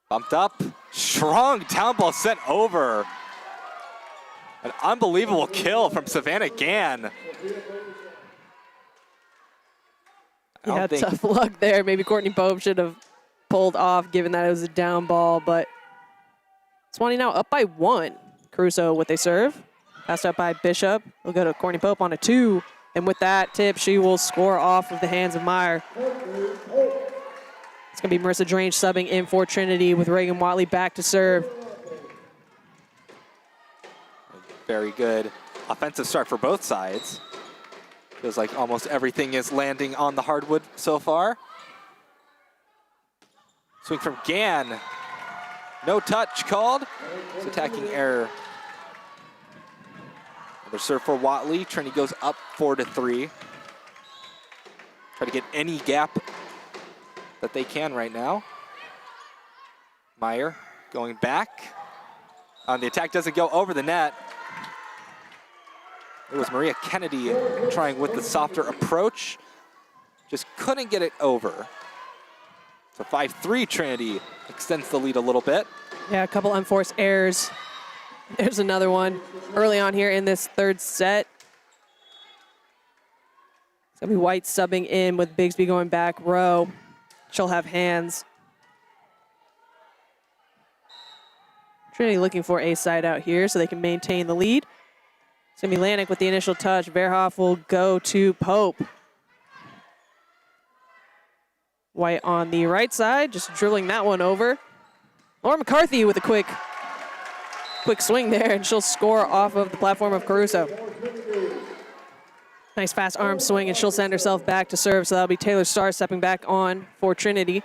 [SPEAKER 2] Bumped up, strong down ball sent over. An unbelievable kill from Savannah Gann.
[SPEAKER 3] Yeah, tough luck there. Maybe Courtney Pope should have pulled off, given that it was a down ball, but Sewanee now up by 1. Caruso with a serve. Passed up by Bishop. We'll go to Courtney Pope on a 2. And with that tip, she will score off of the hands of Meyer. It's going to be Marissa Drange subbing in for Trinity with Reagan Watley back to serve.
[SPEAKER 2] Very good offensive start for both sides. Feels like almost everything is landing on the hardwood so far. Swing from Gann. No touch called. It's attacking error. Another serve for Watley. Trinity goes up 4-3. Try to get any gap that they can right now. Meyer going back. The attack doesn't go over the net. It was Maria Kennedy trying with the softer approach. Just couldn't get it over. So 5-3 Trinity extends the lead a little bit.
[SPEAKER 3] Yeah, a couple unforced errors. There's another one early on here in this third set. It's going to be White subbing in with Bigsby going back row. She'll have hands. Trinity looking for a side out here so they can maintain the lead. It's going to be Lannick with the initial touch. Verhoff will go to Pope. White on the right side, just dribbling that one over. Laura McCarthy with a quick swing there, and she'll score off of the platform of Caruso. Nice fast arm swing, and she'll send herself back to serve, so that'll be Taylor Starr stepping back on for Trinity.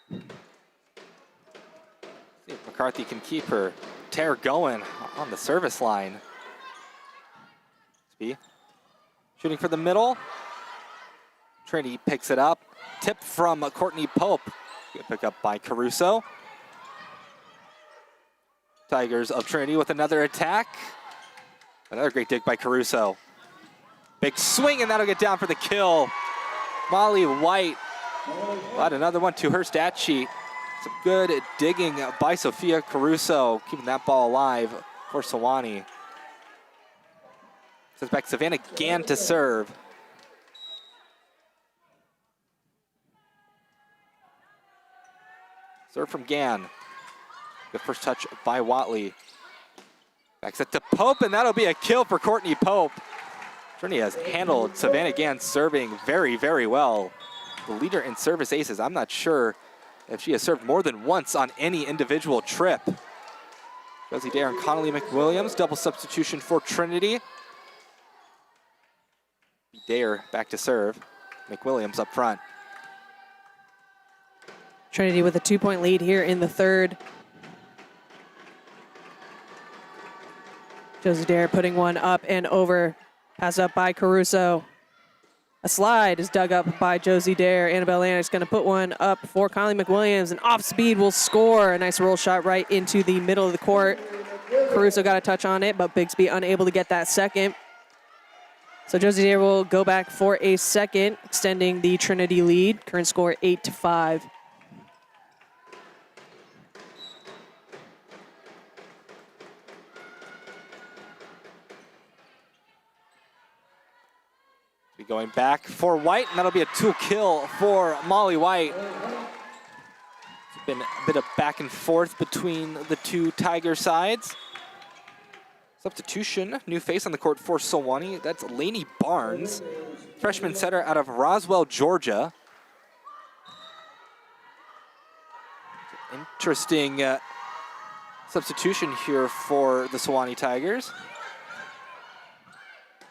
[SPEAKER 2] See if McCarthy can keep her tear going on the service line. Shooting for the middle. Trinity picks it up. Tip from Courtney Pope. Pick up by Caruso. Tigers of Trinity with another attack. Another great dig by Caruso. Big swing, and that'll get down for the kill. Molly White. Add another one to her stat sheet. Some good digging by Sophia Caruso, keeping that ball alive for Sewanee. Sends back Savannah Gann to serve. Serve from Gann. The first touch by Watley. Back set to Pope, and that'll be a kill for Courtney Pope. Trinity has handled Savannah Gann serving very, very well. The leader in service aces. I'm not sure if she has served more than once on any individual trip. Josie Dayer and Connolly McWilliams, double substitution for Trinity. Dayer back to serve. McWilliams up front.
[SPEAKER 3] Trinity with a 2-point lead here in the third. Josie Dayer putting one up and over. Pass up by Caruso. A slide is dug up by Josie Dayer. Annabelle Lannick's going to put one up for Connolly McWilliams, and off speed will score. A nice roll shot right into the middle of the court. Caruso got a touch on it, but Bigsby unable to get that second. So Josie Dayer will go back for a second, extending the Trinity lead. Current score 8-5.
[SPEAKER 2] Going back for White, and that'll be a 2-kill for Molly White. Been a bit of back and forth between the two Tiger sides. Substitution, new face on the court for Sewanee. That's Lainey Barnes, freshman setter out of Roswell, Georgia. Interesting substitution here for the Sewanee Tigers.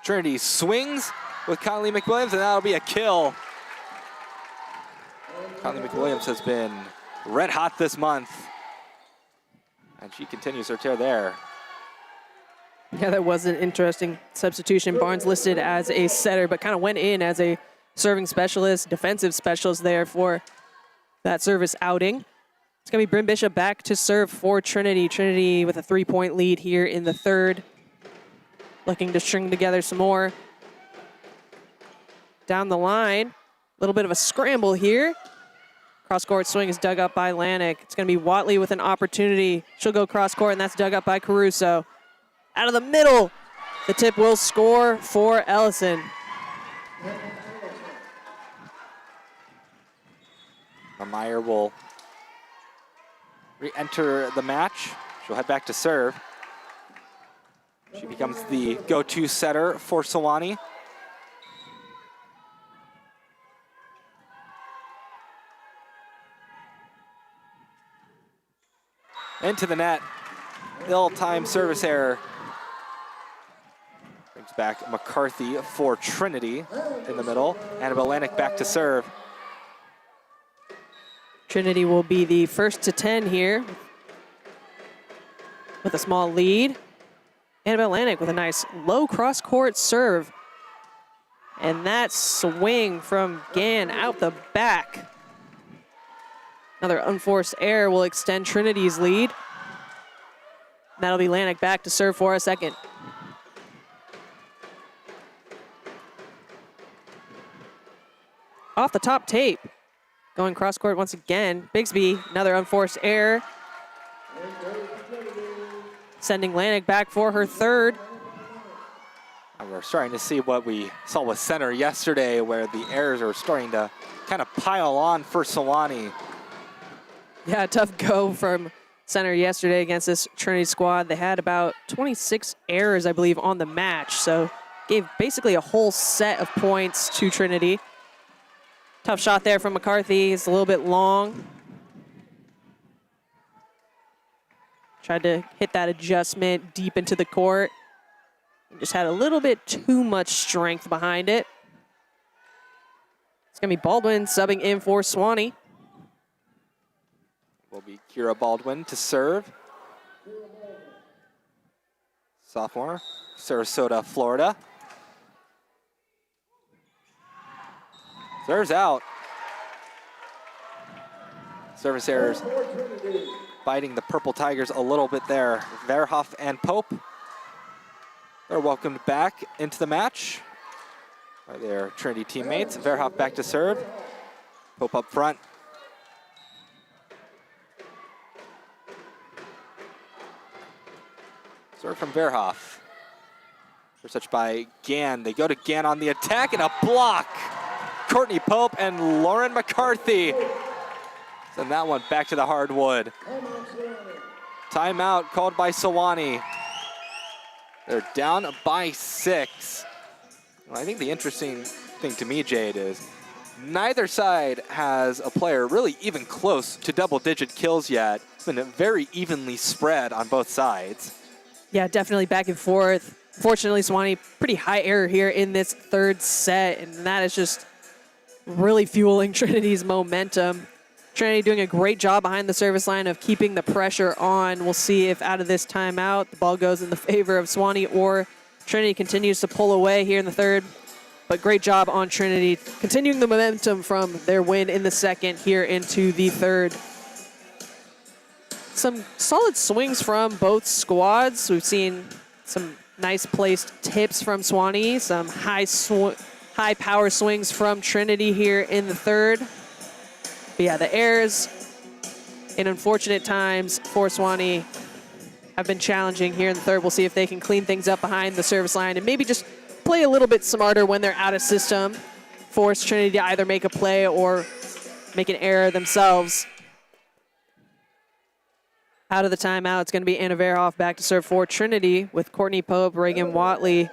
[SPEAKER 2] Trinity swings with Kylie McWilliams, and that'll be a kill. Kylie McWilliams has been red hot this month, and she continues her tear there.
[SPEAKER 3] Yeah, that was an interesting substitution. Barnes listed as a setter, but kind of went in as a serving specialist, defensive specialist there for that service outing. It's going to be Bryn Bishop back to serve for Trinity. Trinity with a 3-point lead here in the third. Looking to string together some more. Down the line, a little bit of a scramble here. Cross-court swing is dug up by Lanik. It's going to be Watley with an opportunity. She'll go cross-court, and that's dug up by Caruso. Out of the middle, the tip will score for Ellison.
[SPEAKER 2] Meyer will re-enter the match. She'll head back to serve. She becomes the go-to setter for Sewanee. Into the net. Ill-timed service error. Brings back McCarthy for Trinity in the middle. Annabelle Lanik back to serve.
[SPEAKER 3] Trinity will be the first to 10 here with a small lead. Annabelle Lanik with a nice low cross-court serve. And that swing from Gann out the back. Another unforced error will extend Trinity's lead. That'll be Lanik back to serve for a second. Off the top tape. Going cross-court once again. Bigsby, another unforced error. Sending Lanik back for her third.
[SPEAKER 2] And we're starting to see what we saw with center yesterday, where the errors are starting to kind of pile on for Sewanee.
[SPEAKER 3] Yeah, tough go from center yesterday against this Trinity squad. They had about 26 errors, I believe, on the match. So gave basically a whole set of points to Trinity. Tough shot there from McCarthy. It's a little bit long. Tried to hit that adjustment deep into the court. Just had a little bit too much strength behind it. It's going to be Baldwin subbing in for Sewanee.
[SPEAKER 2] Will be Kira Baldwin to serve. Sophomore, Sarasota, Florida. Serves out. Service errors biting the Purple Tigers a little bit there. Verhoff and Pope are welcomed back into the match by their Trinity teammates. Verhoff back to serve. Pope up front. Serve from Verhoff. First by Gann. They go to Gann on the attack and a block. Courtney Pope and Lauren McCarthy. Send that one back to the hardwood. Timeout called by Sewanee. They're down by 6. Well, I think the interesting thing to me, Jade, is neither side has a player really even close to double-digit kills yet. It's been very evenly spread on both sides.
[SPEAKER 3] Yeah, definitely back and forth. Fortunately, Sewanee, pretty high error here in this third set, and that is just really fueling Trinity's momentum. Trinity doing a great job behind the service line of keeping the pressure on. We'll see if out of this timeout, the ball goes in the favor of Sewanee or Trinity continues to pull away here in the third. But great job on Trinity, continuing the momentum from their win in the second here into the third. Some solid swings from both squads. We've seen some nice placed tips from Sewanee, some high power swings from Trinity here in the third. But yeah, the errors in unfortunate times for Sewanee have been challenging here in the third. We'll see if they can clean things up behind the service line and maybe just play a little bit smarter when they're out of system. Force Trinity to either make a play or make an error themselves. Out of the timeout, it's going to be Anna Verhoff back to serve for Trinity with Courtney Pope, Reagan Watley,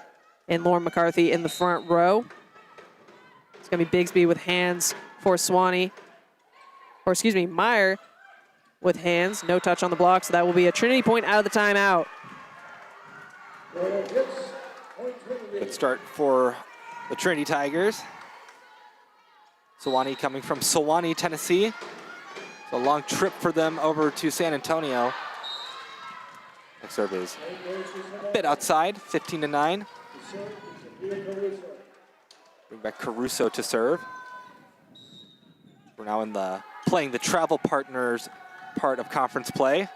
[SPEAKER 3] and Lauren McCarthy in the front row. It's going to be Bigsby with hands for Sewanee. Or excuse me, Meyer with hands. No touch on the block, so that will be a Trinity point out of the timeout.
[SPEAKER 2] Good start for the Trinity Tigers. Sewanee coming from Sewanee, Tennessee. It's a long trip for them over to San Antonio. Next serve is a bit outside, 15-9. Bring back Caruso to serve. We're now in the playing the travel partners part of conference play.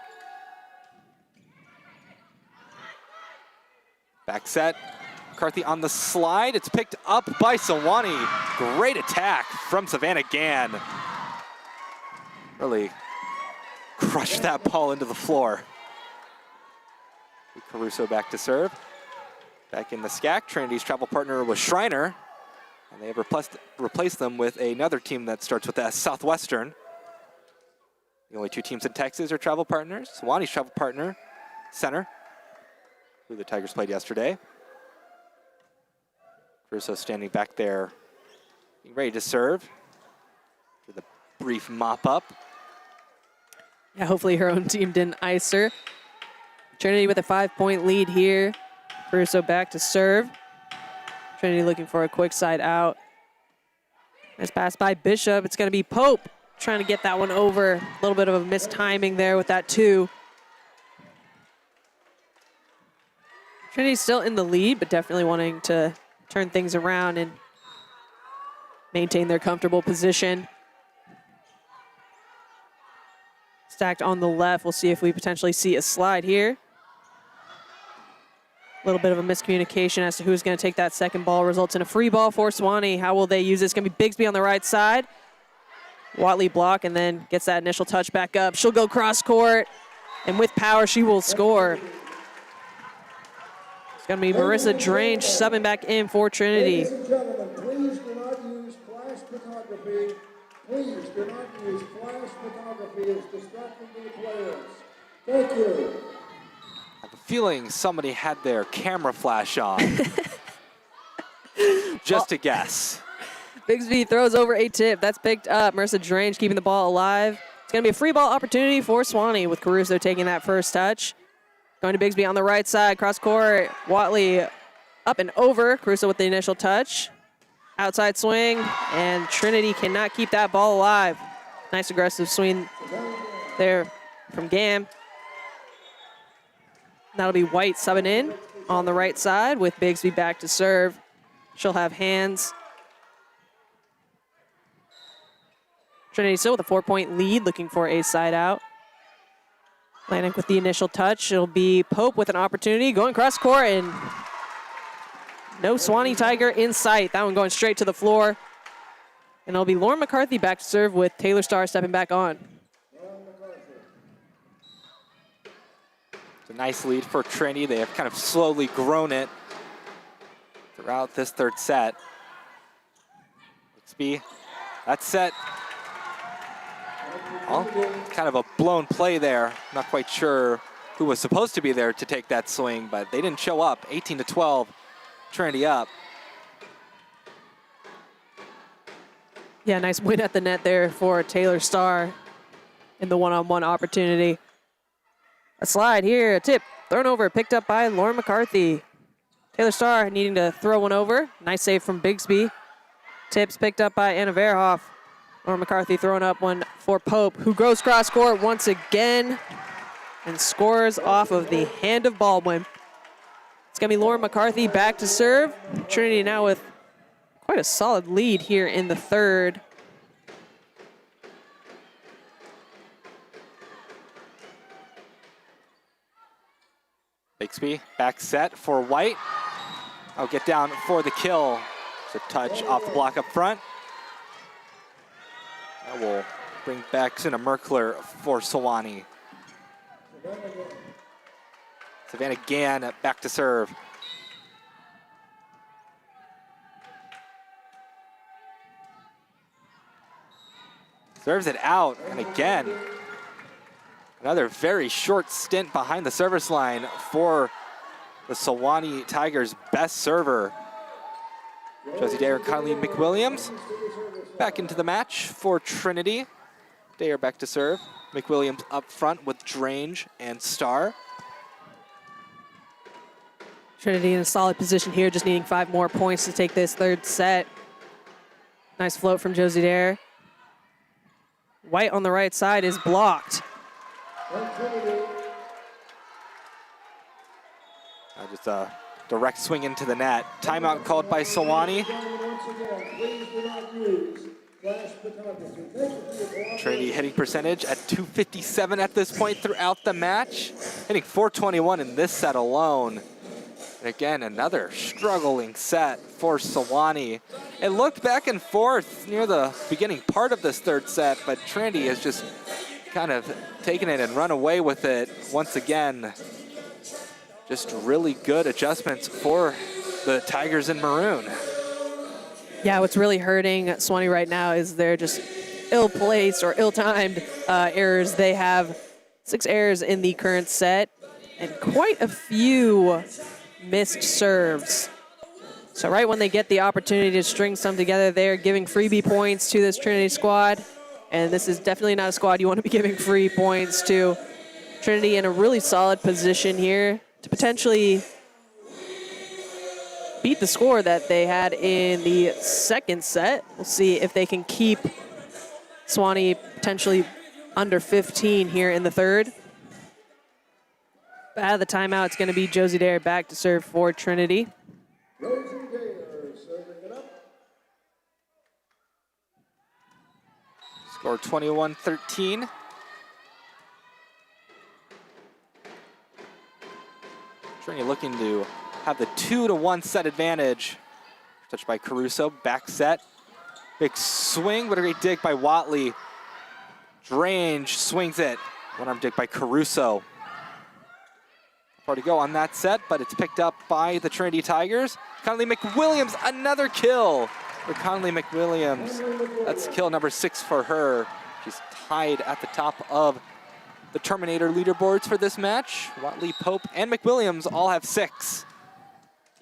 [SPEAKER 2] Back set. McCarthy on the slide. It's picked up by Sewanee. Great attack from Savannah Gann. Really crushed that ball into the floor. Caruso back to serve. Back in the SCAC. Trinity's travel partner was Schreiner. And they have replaced them with another team that starts with S, Southwestern. The only two teams in Texas are travel partners. Sewanee's travel partner, Center, who the Tigers played yesterday. Caruso standing back there, being ready to serve. With a brief mop up.
[SPEAKER 3] Yeah, hopefully her own team didn't ice her. Trinity with a 5-point lead here. Caruso back to serve. Trinity looking for a quick side out. Nice pass by Bishop. It's going to be Pope trying to get that one over. A little bit of a missed timing there with that 2. Trinity's still in the lead, but definitely wanting to turn things around and maintain their comfortable position. Stacked on the left. We'll see if we potentially see a slide here. A little bit of a miscommunication as to who's going to take that second ball. Results in a free ball for Sewanee. How will they use it? It's going to be Bigsby on the right side. Watley block and then gets that initial touch back up. She'll go cross court, and with power, she will score. It's going to be Marissa Drange subbing back in for Trinity.
[SPEAKER 4] Ladies and gentlemen, please do not use flash photography. Please do not use flash photography as distracting to the players. Thank you.
[SPEAKER 2] I have a feeling somebody had their camera flash on. Just a guess.
[SPEAKER 3] Bigsby throws over a tip. That's picked up. Marissa Drange keeping the ball alive. It's going to be a free ball opportunity for Sewanee with Caruso taking that first touch. Going to Bigsby on the right side, cross court. Watley up and over. Caruso with the initial touch. Outside swing, and Trinity cannot keep that ball alive. Nice aggressive swing there from Gam. That'll be White subbing in on the right side with Bigsby back to serve. She'll have hands. Trinity still with a 4-point lead, looking for a side out. Landing with the initial touch. It'll be Pope with an opportunity, going cross court, and no Sewanee Tiger in sight. That one going straight to the floor. And it'll be Lauren McCarthy back to serve with Taylor Starr stepping back on.
[SPEAKER 2] It's a nice lead for Trinity. They have kind of slowly grown it throughout this third set. Bixby, that set. Well, kind of a blown play there. Not quite sure who was supposed to be there to take that swing, but they didn't show up. 18-12, Trinity up.
[SPEAKER 3] Yeah, nice win at the net there for Taylor Starr in the one-on-one opportunity. A slide here, a tip, thrown over, picked up by Lauren McCarthy. Taylor Starr needing to throw one over. Nice save from Bigsby. Tips picked up by Anna Verhoff. Lauren McCarthy throwing up one for Pope, who goes cross court once again and scores off of the hand of Baldwin. It's going to be Lauren McCarthy back to serve. Trinity now with quite a solid lead here in the third.
[SPEAKER 2] Bixby back set for White. I'll get down for the kill. It's a touch off the block up front. That will bring back Sina Merkler for Sewanee. Savannah Gann back to serve. Serves it out, and again, Another very short stint behind the service line for the Sewanee Tigers' best server. Josie Dare and Conley McWilliams back into the match for Trinity. Dare back to serve. McWilliams up front with Drange and Starr.
[SPEAKER 3] Trinity in a solid position here, just needing 5 more points to take this third set. Nice float from Josie Dare. White on the right side is blocked.
[SPEAKER 2] Just a direct swing into the net. Timeout called by Sewanee. Trinity hitting percentage at .257 at this point throughout the match. Hitting .421 in this set alone. And again, another struggling set for Sewanee. It looked back and forth near the beginning part of this third set, but Trinity has just kind of taken it and run away with it once again. Just really good adjustments for the Tigers in maroon.
[SPEAKER 3] Yeah, what's really hurting Sewanee right now is they're just ill-placed or ill-timed errors. They have 6 errors in the current set and quite a few missed serves. So right when they get the opportunity to string some together, they're giving freebie points to this Trinity squad. And this is definitely not a squad you want to be giving free points to. Trinity in a really solid position here to potentially beat the score that they had in the second set. We'll see if they can keep Sewanee potentially under 15 here in the third. But out of the timeout, it's going to be Josie Dare back to serve for Trinity.
[SPEAKER 4] Rosie Dare serving it up.
[SPEAKER 2] Score 21-13. Trinity looking to have the 2-1 set advantage. Touched by Caruso, back set. Big swing, but a great dig by Watley. Drange swings it. One-arm dig by Caruso. Far to go on that set, but it's picked up by the Trinity Tigers. Conley McWilliams, another kill for Conley McWilliams. That's kill number 6 for her. She's tied at the top of the Terminator leaderboards for this match. Watley, Pope, and McWilliams all have 6.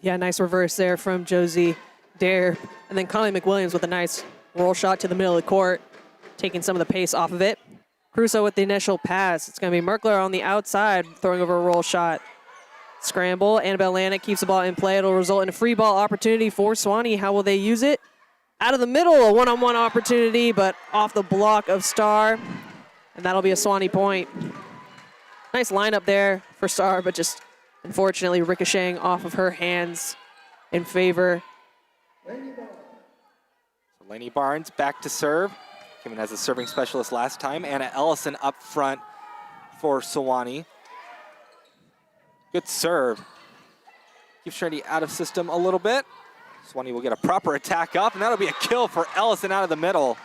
[SPEAKER 3] Yeah, nice reverse there from Josie Dare. And then Conley McWilliams with a nice roll shot to the middle of the court, taking some of the pace off of it. Caruso with the initial pass. It's going to be Merkler on the outside, throwing over a roll shot. Scramble. Annabelle Lanik keeps the ball in play. It'll result in a free ball opportunity for Sewanee. How will they use it? Out of the middle, a one-on-one opportunity, but off the block of Starr. And that'll be a Sewanee point. Nice lineup there for Starr, but just unfortunately ricocheting off of her hands in favor.
[SPEAKER 2] Laney Barnes back to serve. Came in as a serving specialist last time. Anna Ellison up front for Sewanee. Good serve. Keeps Trinity out of system a little bit. Sewanee will get a proper attack up, and that'll be a kill for Ellison out of the middle.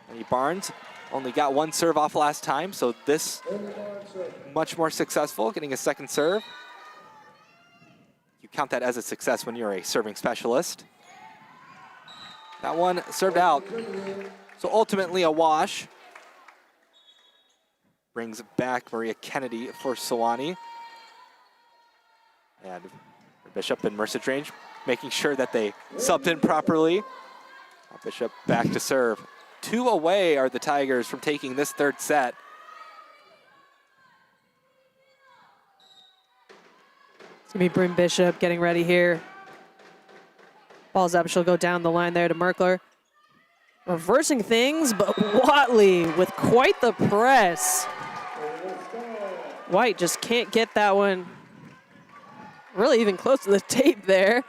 [SPEAKER 2] Laney Barnes only got 1 serve off last time, so this much more successful, getting a second serve. You count that as a success when you're a serving specialist. That one served out, so ultimately a wash. Brings back Maria Kennedy for Sewanee. And Bishop and Mercer Drange making sure that they subbed in properly. Bishop back to serve. 2 away are the Tigers from taking this third set.
[SPEAKER 3] It's going to be Bryn Bishop getting ready here. Ball's up, she'll go down the line there to Merkler. Reversing things, but Watley with quite the press. White just can't get that one really even close to the tape there.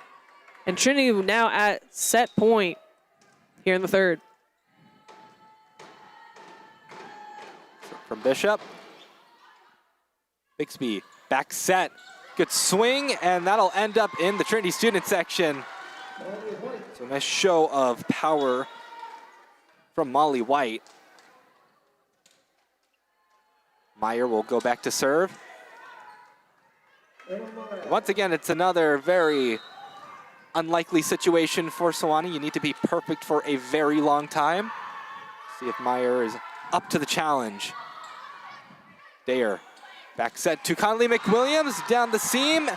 [SPEAKER 3] And Trinity now at set point here in the third.
[SPEAKER 2] From Bishop. Bixby, back set. Good swing, and that'll end up in the Trinity student section. So a nice show of power from Molly White. Meyer will go back to serve. Once again, it's another very unlikely situation for Sewanee. You need to be perfect for a very long time. See if Meyer is up to the challenge. Dare, back set to Conley McWilliams, down the seam,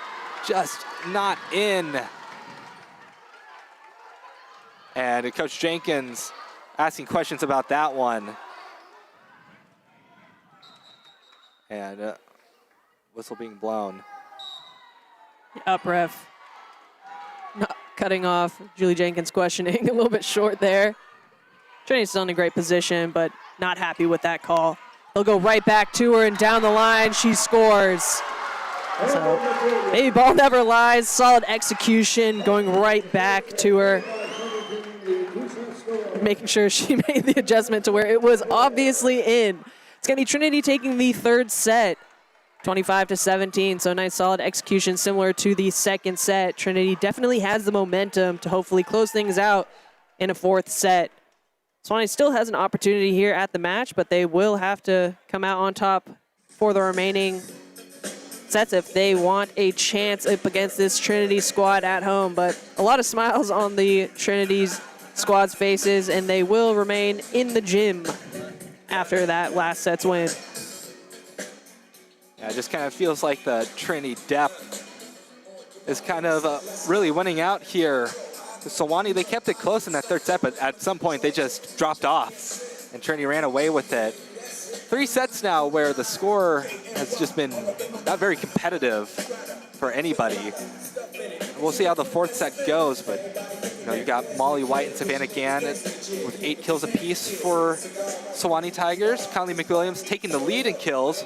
[SPEAKER 2] just not in. And Coach Jenkins asking questions about that one. And whistle being blown.
[SPEAKER 3] Up ref. Not cutting off Julie Jenkins' questioning a little bit short there. Trinity's still in a great position, but not happy with that call. They'll go right back to her, and down the line, she scores. So, maybe ball never lies. Solid execution, going right back to her. Making sure she made the adjustment to where it was obviously in. It's going to be Trinity taking the third set, 25-17. So, nice solid execution similar to the second set. Trinity definitely has the momentum to hopefully close things out in a fourth set. Sewanee still has an opportunity here at the match, but they will have to come out on top for the remaining sets if they want a chance up against this Trinity squad at home. But a lot of smiles on the Trinity's squad's faces, and they will remain in the gym after that last set's win.
[SPEAKER 2] Yeah, it just kind of feels like the Trinity depth is kind of really winning out here. Sewanee, they kept it close in that third set, but at some point they just dropped off, and Trinity ran away with it. 3 sets now where the score has just been not very competitive for anybody. We'll see how the fourth set goes, but you know, you got Molly White and Savannah Gann with 8 kills apiece for Sewanee Tigers. Conley McWilliams taking the lead in kills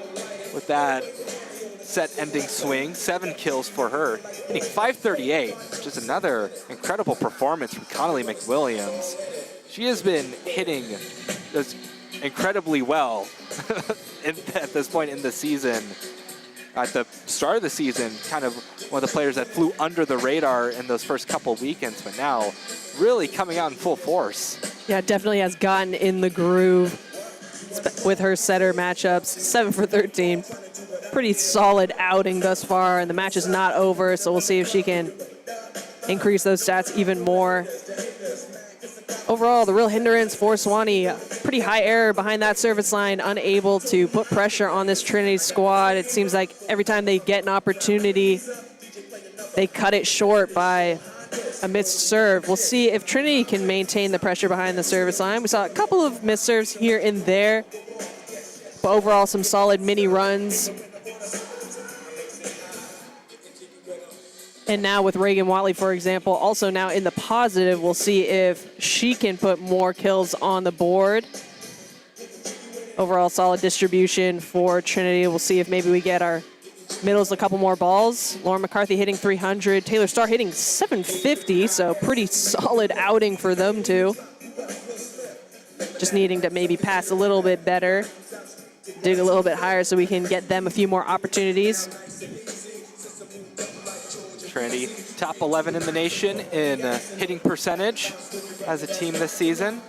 [SPEAKER 2] with that set-ending swing, 7 kills for her, hitting 538, which is another incredible performance from Conley McWilliams. She has been hitting this incredibly well at this point in the season. At the start of the season, kind of one of the players that flew under the radar in those first couple weekends, but now really coming out in full force.
[SPEAKER 3] Yeah, definitely has gotten in the groove with her setter matchups. 7 for 13. Pretty solid outing thus far, and the match is not over, so we'll see if she can increase those stats even more. Overall, the real hindrance for Sewanee, pretty high error behind that service line, unable to put pressure on this Trinity squad. It seems like every time they get an opportunity, they cut it short by a missed serve. We'll see if Trinity can maintain the pressure behind the service line. We saw a couple of missed serves here and there, but overall some solid mini runs. And now with Reagan Watley, for example, also now in the positive, we'll see if she can put more kills on the board. Overall solid distribution for Trinity. We'll see if maybe we get our middles a couple more balls. Lauren McCarthy hitting 300. Taylor Starr hitting 750, so pretty solid outing for them too. Just needing to maybe pass a little bit better, dig a little bit higher so we can get them a few more opportunities.
[SPEAKER 2] Trinity, top 11 in the nation in hitting percentage as a team this season.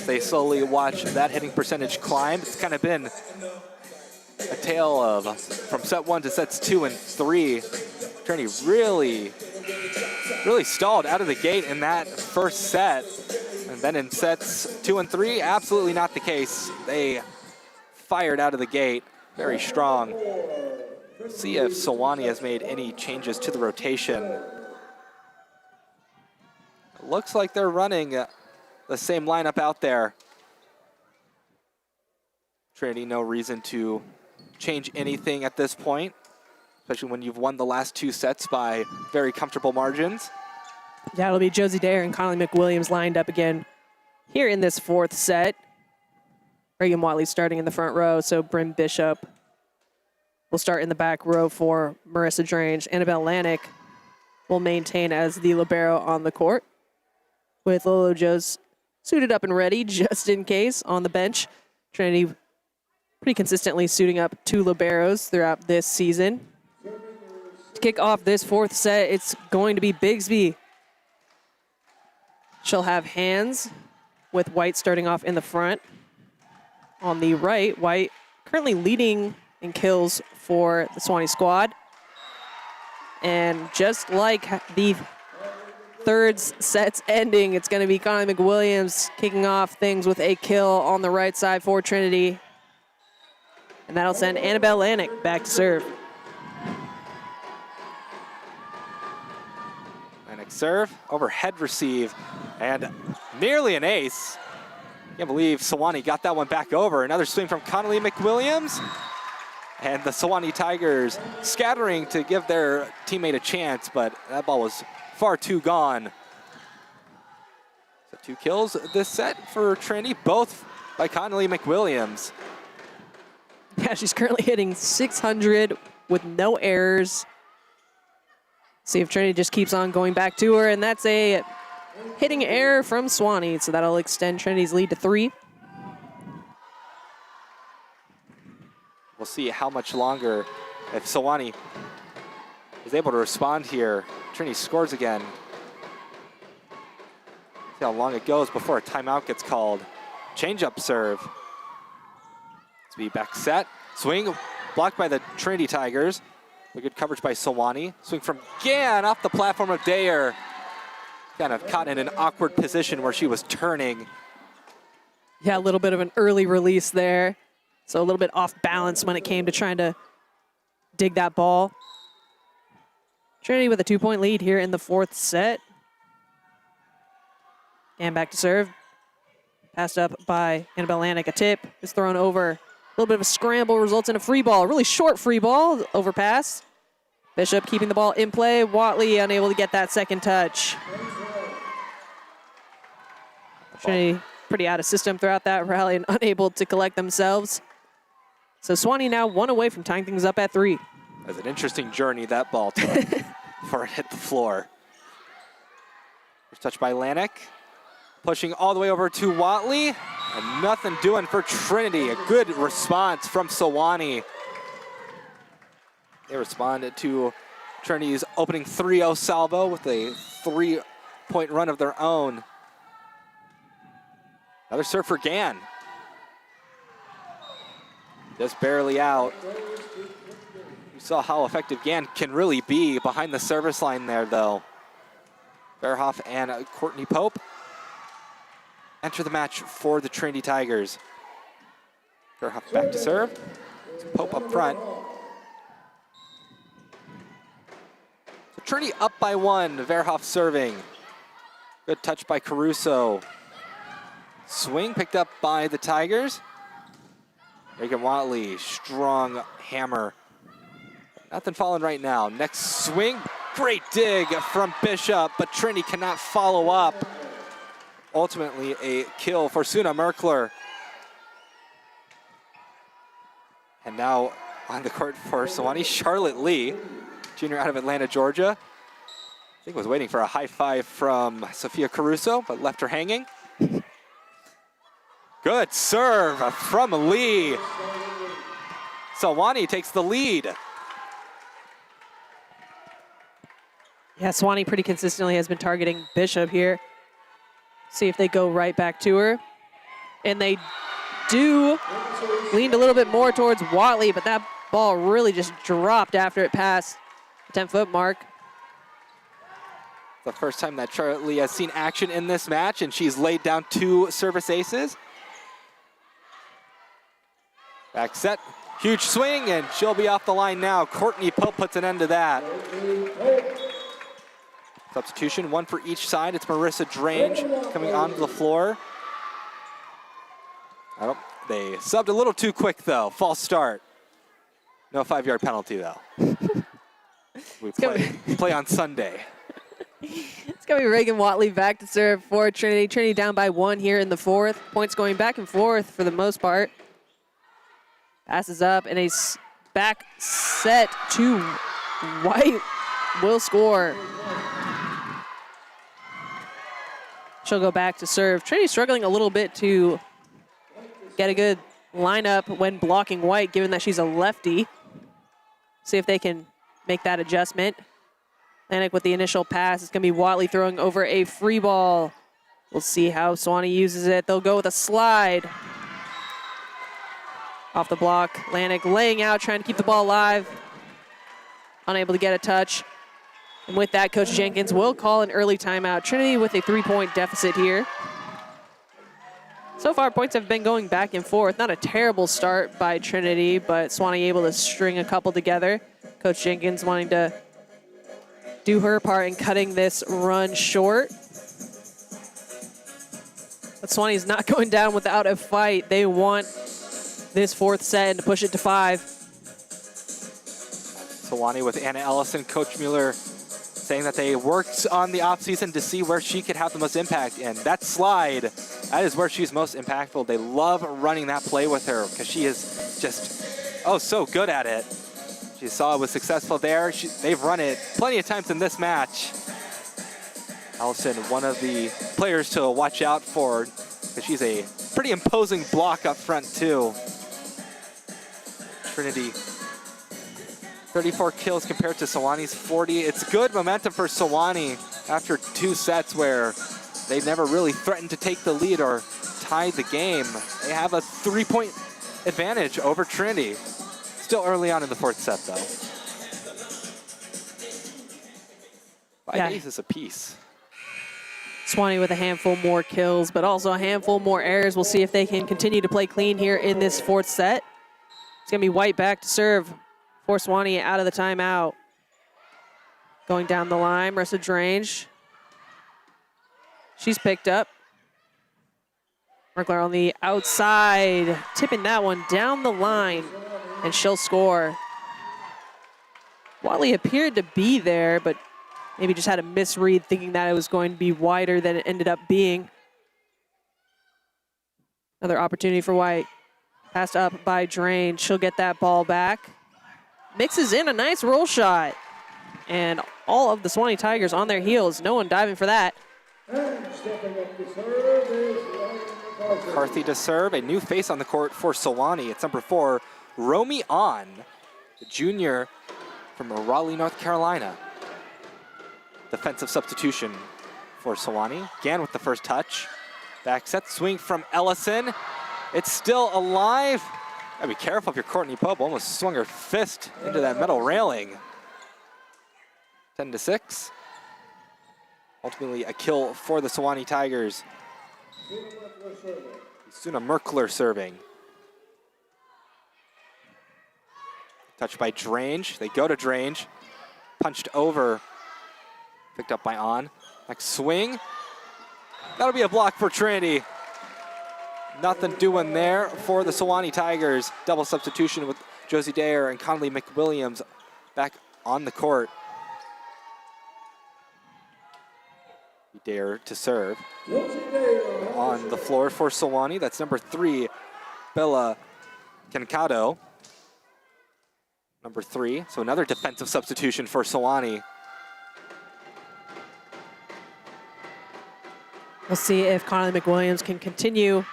[SPEAKER 2] They slowly watch that hitting percentage climb. It's kind of been a tale of from set 1 to sets 2 and 3. Trinity really stalled out of the gate in that first set. And then in sets 2 and 3, absolutely not the case. They fired out of the gate very strong. See if Sewanee has made any changes to the rotation. It looks like they're running the same lineup out there. Trinity, no reason to change anything at this point, especially when you've won the last 2 sets by very comfortable margins.
[SPEAKER 3] Yeah, it'll be Josie Dare and Conley McWilliams lined up again here in this fourth set. Reagan Watley starting in the front row, so Bryn Bishop will start in the back row for Marissa Drange. Annabelle Lanik will maintain as the libero on the court, with Lolo Joes suited up and ready just in case on the bench. Trinity pretty consistently suiting up 2 liberos throughout this season. To kick off this fourth set, it's going to be Bigsby. She'll have hands with White starting off in the front. On the right, White currently leading in kills for the Sewanee squad. And just like the third set's ending. It's going to be Connie McWilliams kicking off things with a kill on the right side for Trinity. And that'll send Annabelle Lanik back to serve.
[SPEAKER 2] Lanik serve, overhead receive, and nearly an ace. Can't believe Sewanee got that one back over. Another swing from Connolly McWilliams. And the Sewanee Tigers scattering to give their teammate a chance, but that ball was far too gone. So 2 kills this set for Trinity, both by Connolly McWilliams.
[SPEAKER 3] Yeah, she's currently hitting 600 with no errors. See if Trinity just keeps on going back to her, and that's a hitting error from Sewanee, so that'll extend Trinity's lead to 3.
[SPEAKER 2] We'll see how much longer, if Sewanee is able to respond here. Trinity scores again. See how long it goes before a timeout gets called. Change-up serve. Let's be back set. Swing blocked by the Trinity Tigers. Good coverage by Sewanee. Swing from Gann off the platform of Dayer. Kind of caught in an awkward position where she was turning.
[SPEAKER 3] Yeah, a little bit of an early release there. So a little bit off balance when it came to trying to dig that ball. Trinity with a 2-point lead here in the 4th set. And back to serve. Passed up by Annabelle Lanik. A tip is thrown over. A little bit of a scramble results in a free ball. A really short free ball, overpass. Bishop keeping the ball in play. Watley unable to get that second touch. Trinity pretty out of system throughout that rally and unable to collect themselves. So Sewanee now 1 away from tying things up at 3.
[SPEAKER 2] That's an interesting journey that ball took before it hit the floor. First touch by Lanik. Pushing all the way over to Watley. And nothing doing for Trinity. A good response from Sewanee. They responded to Trinity's opening 3-0 salvo with a 3-point run of their own. Another serve for Gann. Just barely out. You saw how effective Gann can really be behind the service line there, though. Verhoff and Courtney Pope enter the match for the Trinity Tigers. Verhoff back to serve. Pope up front. So Trinity up by 1. Verhoff serving. Good touch by Caruso. Swing picked up by the Tigers. Reagan Watley, strong hammer. Nothing falling right now. Next swing, great dig from Bishop, but Trinity cannot follow up. Ultimately a kill for Suna Merkler. And now on the court for Sewanee, Charlotte Lee, junior out of Atlanta, Georgia. I think was waiting for a high five from Sophia Caruso, but left her hanging. Good serve from Lee. Sewanee takes the lead.
[SPEAKER 3] Yeah, Sewanee pretty consistently has been targeting Bishop here. See if they go right back to her. And they do. Leaned a little bit more towards Watley, but that ball really just dropped after it passed the 10-foot mark.
[SPEAKER 2] The first time that Charlotte Lee has seen action in this match, and she's laid down 2 service aces. Back set, huge swing, and she'll be off the line now. Courtney Pope puts an end to that. Substitution, 1 for each side. It's Marissa Drange coming onto the floor. They subbed a little too quick, though. False start. No 5-yard penalty, though. We play on Sunday.
[SPEAKER 3] It's going to be Reagan Watley back to serve for Trinity. Trinity down by 1 here in the 4th. Points going back and forth for the most part. Passes up, and a back set to White will score. She'll go back to serve. Trinity struggling a little bit to get a good lineup when blocking White, given that she's a lefty. See if they can make that adjustment. Lanik with the initial pass. It's going to be Watley throwing over a free ball. We'll see how Sewanee uses it. They'll go with a slide. Off the block, Lanik laying out, trying to keep the ball alive. Unable to get a touch. And with that, Coach Jenkins will call an early timeout. Trinity with a 3-point deficit here. So far, points have been going back and forth. Not a terrible start by Trinity, but Sewanee able to string a couple together. Coach Jenkins wanting to do her part in cutting this run short. But Sewanee's not going down without a fight. They want this fourth set and to push it to 5.
[SPEAKER 2] Sewanee with Anna Ellison, Coach Mueller saying that they worked on the offseason to see where she could have the most impact. And that slide, that is where she's most impactful. They love running that play with her because she is just, oh, so good at it. She saw it was successful there. They've run it plenty of times in this match. Ellison, one of the players to watch out for because she's a pretty imposing block up front too. Trinity, 34 kills compared to Sewanee's 40. It's good momentum for Sewanee after 2 sets where they never really threatened to take the lead or tie the game. They have a 3-point advantage over Trinity. Still early on in the 4th set though. 5 aces apiece.
[SPEAKER 3] Sewanee with a handful more kills, but also a handful more errors. We'll see if they can continue to play clean here in this 4th set. It's going to be White back to serve for Sewanee out of the timeout. Going down the line, Marissa Drange. She's picked up. Merkler on the outside, tipping that one down the line, and she'll score. Watley appeared to be there, but maybe just had a misread thinking that it was going to be wider than it ended up being. Another opportunity for White. Passed up by Drain. She'll get that ball back. Mixes in a nice roll shot. And all of the Sewanee Tigers on their heels. No one diving for that.
[SPEAKER 2] McCarthy to serve. A new face on the court for Sewanee. It's number 4, Romy On, the junior from Raleigh, North Carolina. Defensive substitution for Sewanee. Again with the first touch. Back set, swing from Ellison. It's still alive. Gotta be careful if you're Courtney Pope. Almost swung her fist into that metal railing. 10-6. Ultimately a kill for the Sewanee Tigers. Suna Merkler serving. Touched by Drange. They go to Drange. Punched over. Picked up by On. Next swing. That'll be a block for Trinity. Nothing doing there for the Sewanee Tigers. Double substitution with Josie Dare and Conley McWilliams back on the court. Dare to serve. On the floor for Sewanee, that's number 3, Bella Cancado. Number 3, so another defensive substitution for Sewanee.
[SPEAKER 3] We'll see if Conley McWilliams can continue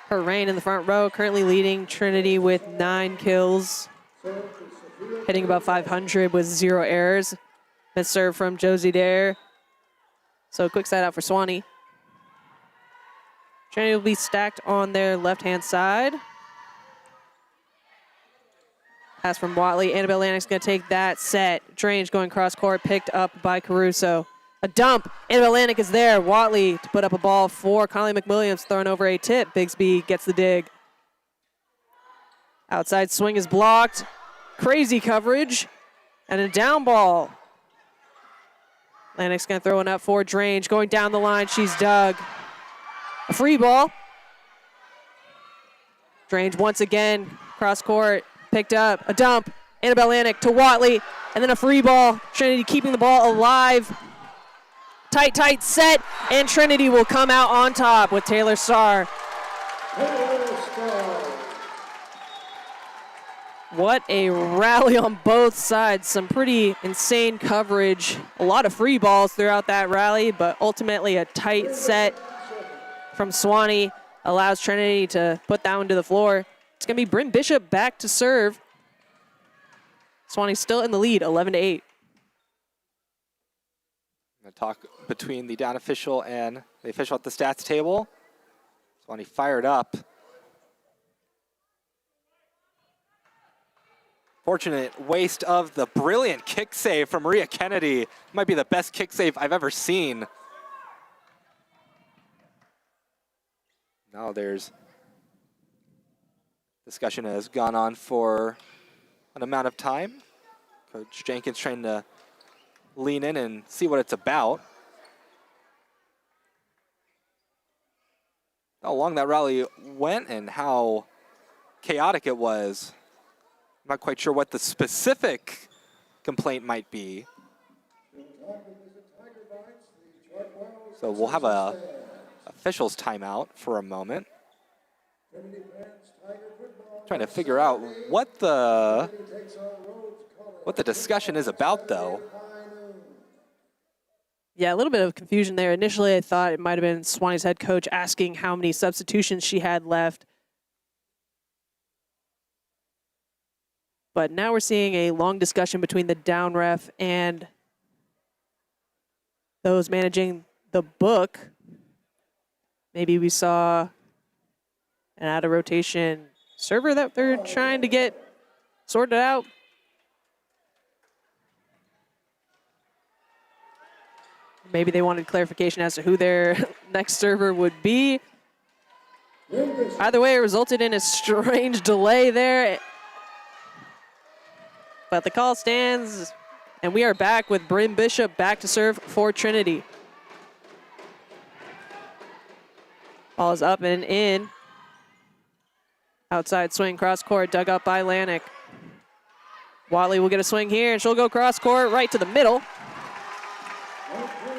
[SPEAKER 3] her reign in the front row, currently leading Trinity with 9 kills, hitting about 500 with 0 errors. Mid serve from Josie Dare. So quick side out for Sewanee. Trinity will be stacked on their left-hand side. Pass from Watley. Annabelle Lannick's going to take that set. Drange going cross court, picked up by Caruso. A dump. Annabelle Lannick is there. Watley to put up a ball for Conley McWilliams, throwing over a tip. Bigsby gets the dig. Outside swing is blocked. Crazy coverage. And a down ball. Lannick's going to throw one up for Drange. Going down the line, she's dug. A free ball. Drange once again, cross court, picked up. A dump. Annabelle Lannick to Watley. And then a free ball. Trinity keeping the ball alive. Tight set. And Trinity will come out on top with Taylor Starr. What a rally on both sides. Some pretty insane coverage. A lot of free balls throughout that rally, but ultimately a tight set from Sewanee allows Trinity to put that one to the floor. It's going to be Bryn Bishop back to serve. Sewanee's still in the lead, 11-8.
[SPEAKER 2] A talk between the down official and the official at the stats table. Sewanee fired up. Fortunate waste of the brilliant kick save from Maria Kennedy. Might be the best kick save I've ever seen. Now there's discussion has gone on for an amount of time. Coach Jenkins trying to lean in and see what it's about. How long that rally went and how chaotic it was. I'm not quite sure what the specific complaint might be. So we'll have a officials timeout for a moment. Trying to figure out what the discussion is about, though.
[SPEAKER 3] Yeah, a little bit of confusion there. Initially, I thought it might have been Sewanee's head coach asking how many substitutions she had left. But now we're seeing a long discussion between the down ref and those managing the book. Maybe we saw an out-of-rotation server that they're trying to get sorted out. Maybe they wanted clarification as to who their next server would be. Either way, it resulted in a strange delay there. But the call stands, and we are back with Bryn Bishop back to serve for Trinity. Ball is up and in. Outside swing, cross court, dug up by Lanik. Watley will get a swing here, and she'll go cross court right to the middle.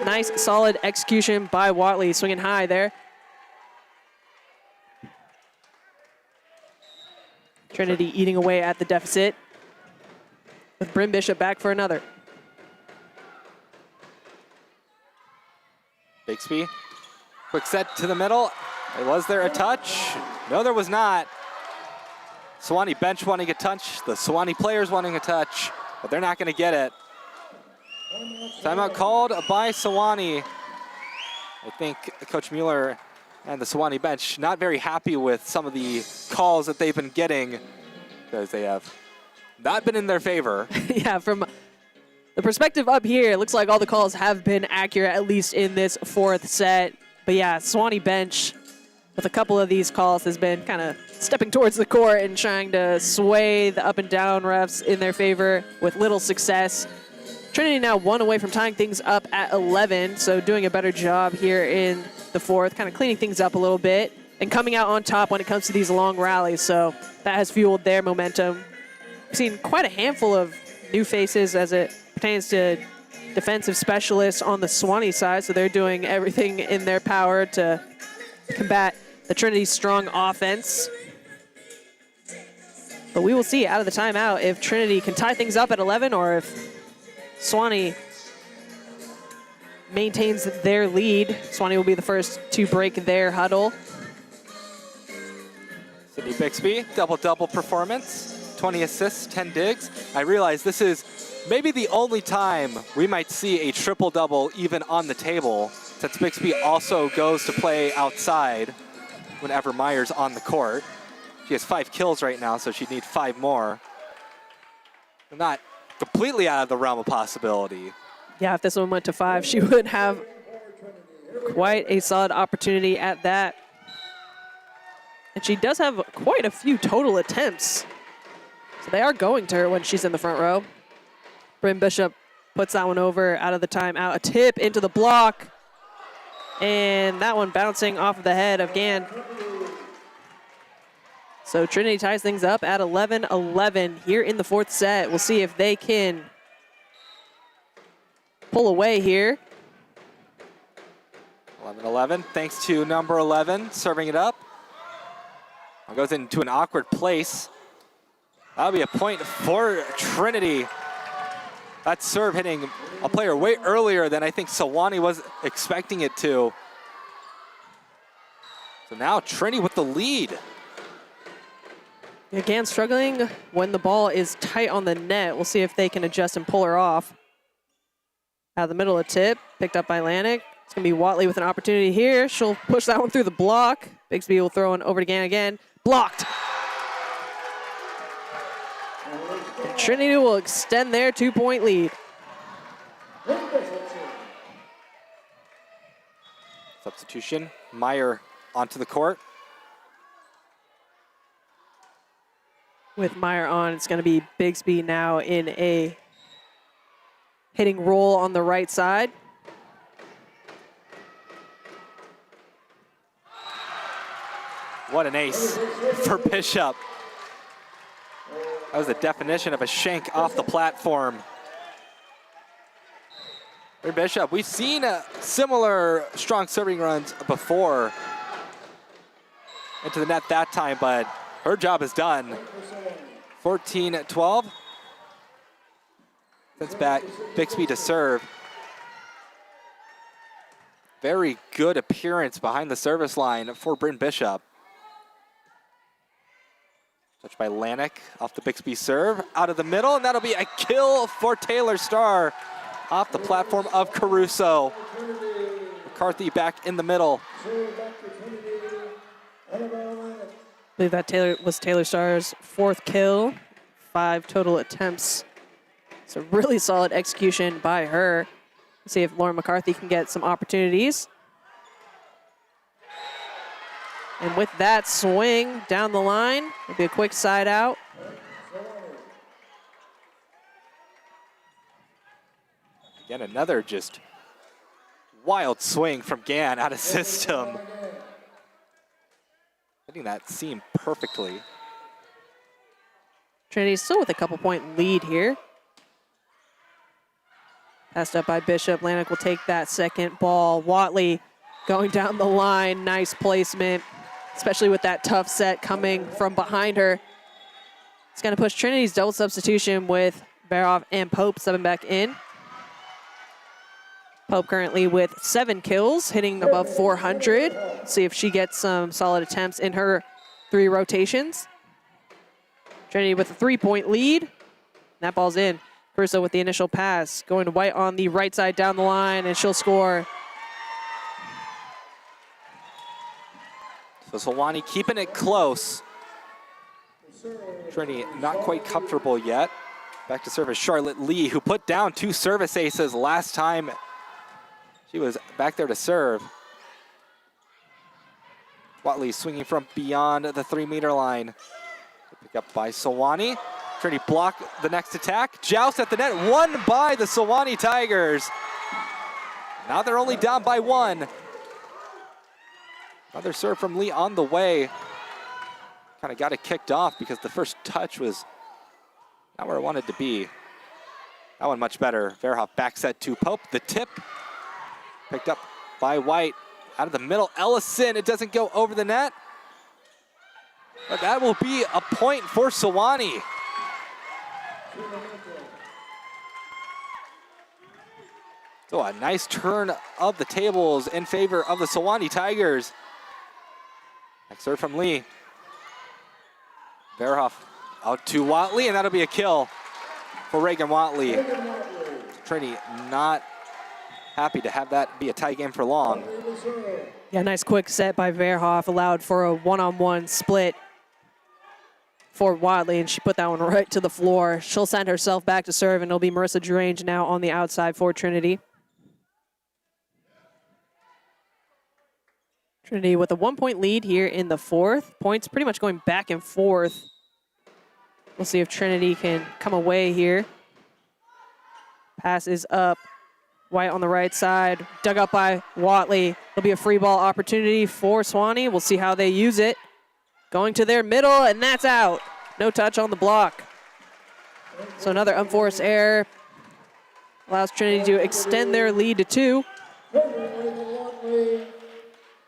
[SPEAKER 3] Nice, solid execution by Watley, swinging high there. Trinity eating away at the deficit, with Bryn Bishop back for another.
[SPEAKER 2] Bixby, quick set to the middle. Was there a touch? No, there was not. Sewanee bench wanting a touch. The Sewanee players wanting a touch, but they're not going to get it. Timeout called by Sewanee. I think Coach Mueller and the Sewanee bench not very happy with some of the calls that they've been getting because they have not been in their favor.
[SPEAKER 3] Yeah, from the perspective up here, it looks like all the calls have been accurate, at least in this fourth set. But yeah, Sewanee bench with a couple of these calls has been kind of stepping towards the court and trying to sway the up and down refs in their favor with little success. Trinity now one away from tying things up at 11, so doing a better job here in the fourth, kind of cleaning things up a little bit and coming out on top when it comes to these long rallies. So that has fueled their momentum. We've seen quite a handful of new faces as it pertains to defensive specialists on the Sewanee side, so they're doing everything in their power to combat the Trinity's strong offense. But we will see out of the timeout if Trinity can tie things up at 11 or if Sewanee maintains their lead. Sewanee will be the first to break their huddle.
[SPEAKER 2] Sydney Bixby, double-double performance. 20 assists, 10 digs. I realize this is maybe the only time we might see a triple-double even on the table, since Bixby also goes to play outside whenever Meyer's on the court. She has 5 kills right now, so she'd need 5 more. Not completely out of the realm of possibility.
[SPEAKER 3] Yeah, if this one went to 5, she would have quite a solid opportunity at that. And she does have quite a few total attempts. So they are going to her when she's in the front row. Bryn Bishop puts that one over out of the timeout. A tip into the block. And that one bouncing off of the head of Gann. So Trinity ties things up at 11-11 here in the fourth set. We'll see if they can pull away here.
[SPEAKER 2] 11-11, thanks to number 11 serving it up. Goes into an awkward place. That'll be a point for Trinity. That serve hitting a player way earlier than I think Sewanee was expecting it to. So now Trinity with the lead.
[SPEAKER 3] Again, struggling when the ball is tight on the net. We'll see if they can adjust and pull her off. Out of the middle, a tip, picked up by Lanik. It's gonna be Watley with an opportunity here. She'll push that one through the block. Bixby will throw it over to Gann again. Blocked. Trinity will extend their 2-point lead.
[SPEAKER 2] Substitution. Meyer onto the court.
[SPEAKER 3] With Meyer on, it's going to be Bigsby now in a hitting roll on the right side.
[SPEAKER 2] What an ace for Bishop. That was the definition of a shank off the platform. For Bishop, we've seen similar strong serving runs before into the net that time, but her job is done. 14-12. Sends back Bixby to serve. Very good appearance behind the service line for Bryn Bishop. Touched by Lanik off the Bixby serve, out of the middle, and that'll be a kill for Taylor Starr off the platform of Caruso. McCarthy back in the middle.
[SPEAKER 3] I believe that was Taylor Starr's 4th kill, 5 total attempts. So really solid execution by her. Let's see if Lauren McCarthy can get some opportunities. And with that swing down the line, it'll be a quick side out.
[SPEAKER 2] Again, another just wild swing from Gann out of system. Hitting that seam perfectly.
[SPEAKER 3] Trinity still with a couple-point lead here. Passed up by Bishop. Lanik will take that second ball. Watley going down the line. Nice placement, especially with that tough set coming from behind her. It's going to push Trinity's double substitution with Baroff and Pope stepping back in. Pope currently with 7 kills, hitting above 400. Let's see if she gets some solid attempts in her 3 rotations. Trinity with a 3-point lead. That ball's in. Caruso with the initial pass, going to White on the right side down the line, and she'll score.
[SPEAKER 2] So Sewanee keeping it close. Trinity not quite comfortable yet. Back to service Charlotte Lee, who put down 2 service aces last time she was back there to serve. Watley swinging from beyond the 3-meter line. Pick up by Sewanee. Trinity block the next attack. Joust at the net, won by the Sewanee Tigers. Now they're only down by 1. Another serve from Lee on the way. Kind of got it kicked off because the first touch was not where it wanted to be. That one much better. Verhoff back set to Pope. The tip picked up by White. Out of the middle, Ellison. It doesn't go over the net. But that will be a point for Sewanee. So a nice turn of the tables in favor of the Sewanee Tigers. Next serve from Lee. Verhoff out to Watley, and that'll be a kill for Reagan Watley. Trinity not happy to have that be a tie game for long.
[SPEAKER 3] Yeah, nice quick set by Verhoff, allowed for a one-on-one split for Watley, and she put that one right to the floor. She'll send herself back to serve, and it'll be Marissa Drange now on the outside for Trinity. Trinity with a 1-point lead here in the 4th. Points pretty much going back and forth. We'll see if Trinity can come away here. Pass is up. White on the right side, dug up by Watley. There'll be a free ball opportunity for Sewanee. We'll see how they use it. Going to their middle, and that's out. No touch on the block. So another unforced error allows Trinity to extend their lead to 2.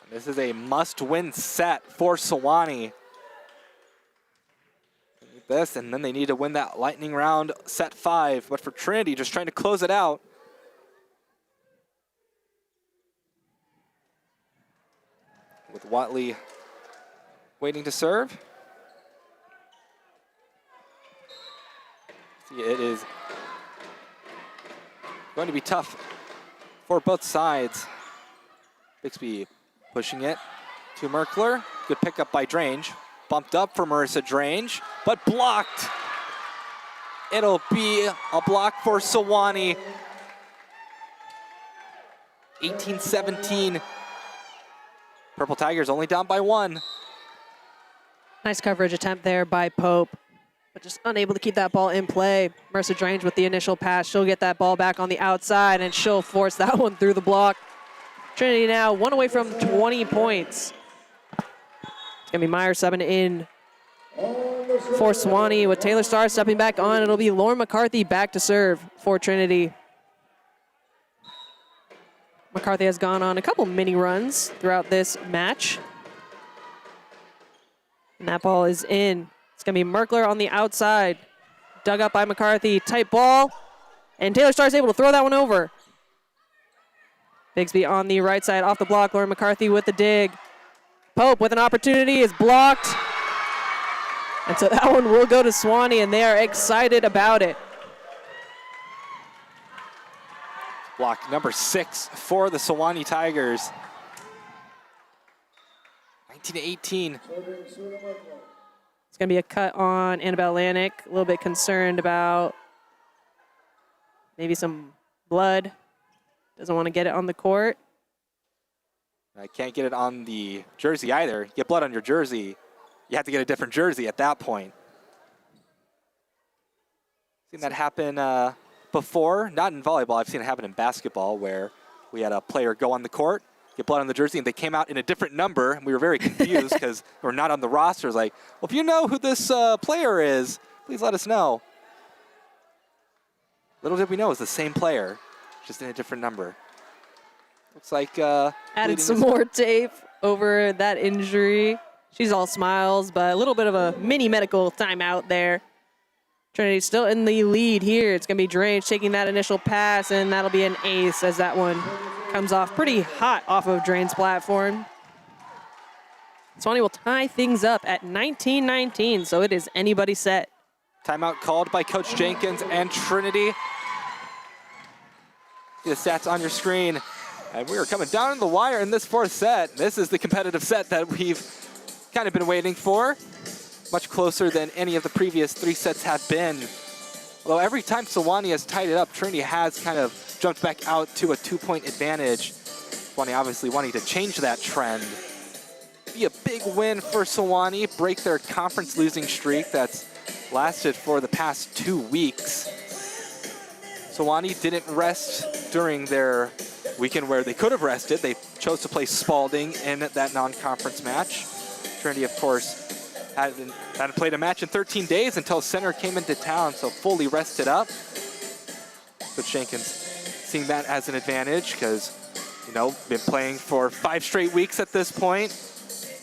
[SPEAKER 2] This is a must-win set for Sewanee. This, and then they need to win that lightning round set 5. But for Trinity, just trying to close it out. With Watley waiting to serve. See, it is going to be tough for both sides. Bixby pushing it to Merkler. Good pickup by Drange. Bumped up for Marissa Drange, but blocked It'll be a block for Sewanee. 18-17. Purple Tigers only down by 1.
[SPEAKER 3] Nice coverage attempt there by Pope, but just unable to keep that ball in play. Mercer Drange with the initial pass. She'll get that ball back on the outside, and she'll force that one through the block. Trinity now 1 away from 20 points. It's going to be Meyer subbing in for Sewanee with Taylor Starr stepping back on. It'll be Lauren McCarthy back to serve for Trinity. McCarthy has gone on a couple mini runs throughout this match. And that ball is in. It's going to be Merkler on the outside. Dug up by McCarthy. Tight ball. And Taylor Starr is able to throw that one over. Bigsby on the right side off the block. Lauren McCarthy with the dig. Pope with an opportunity is blocked. And so that one will go to Sewanee, and they are excited about it.
[SPEAKER 2] Block number 6 for the Sewanee Tigers. 19-18.
[SPEAKER 3] It's going to be a cut on Annabelle Lanik. A little bit concerned about maybe some blood. Doesn't want to get it on the court.
[SPEAKER 2] I can't get it on the jersey either. Get blood on your jersey, you have to get a different jersey at that point. Seen that happen before, not in volleyball. I've seen it happen in basketball where we had a player go on the court, get blood on the jersey, and they came out in a different number, and we were very confused because we're not on the roster. It's like, well, if you know who this player is, please let us know. Little did we know it was the same player, just in a different number. Looks like
[SPEAKER 3] added some more tape over that injury. She's all smiles, but a little bit of a mini medical timeout there. Trinity still in the lead here. It's going to be Drange taking that initial pass, and that'll be an ace as that one comes off pretty hot off of Drain's platform. Sewanee will tie things up at 19-19, so it is anybody's set.
[SPEAKER 2] Timeout called by Coach Jenkins and Trinity. See the stats on your screen. And we are coming down in the wire in this 4th set. This is the competitive set that we've kind of been waiting for. Much closer than any of the previous 3 sets have been. Although every time Sewanee has tied it up, Trinity has kind of jumped back out to a 2-point advantage. Sewanee obviously wanting to change that trend. Be a big win for Sewanee, break their conference losing streak that's lasted for the past 2 weeks. Sewanee didn't rest during their weekend where they could have rested. They chose to play Spalding in that non-conference match. Trinity, of course, hadn't played a match in 13 days until Center came into town, so fully rested up. Coach Jenkins seeing that as an advantage because, you know, been playing for 5 straight weeks at this point.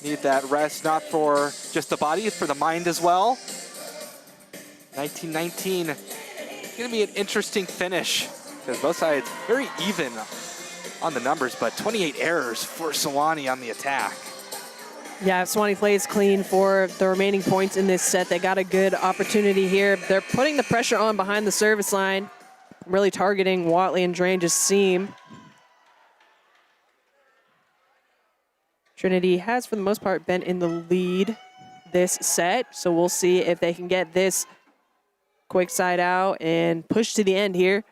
[SPEAKER 2] Need that rest, not for just the body, for the mind as well. 19-19. It's going to be an interesting finish because both sides very even on the numbers, but 28 errors for Sewanee on the attack.
[SPEAKER 3] Yeah, if Sewanee plays clean for the remaining points in this set, they got a good opportunity here. They're putting the pressure on behind the service line, really targeting Watley and Drange's seam. Trinity has, for the most part, been in the lead this set, so we'll see if they can get this quick side out and push to the end here.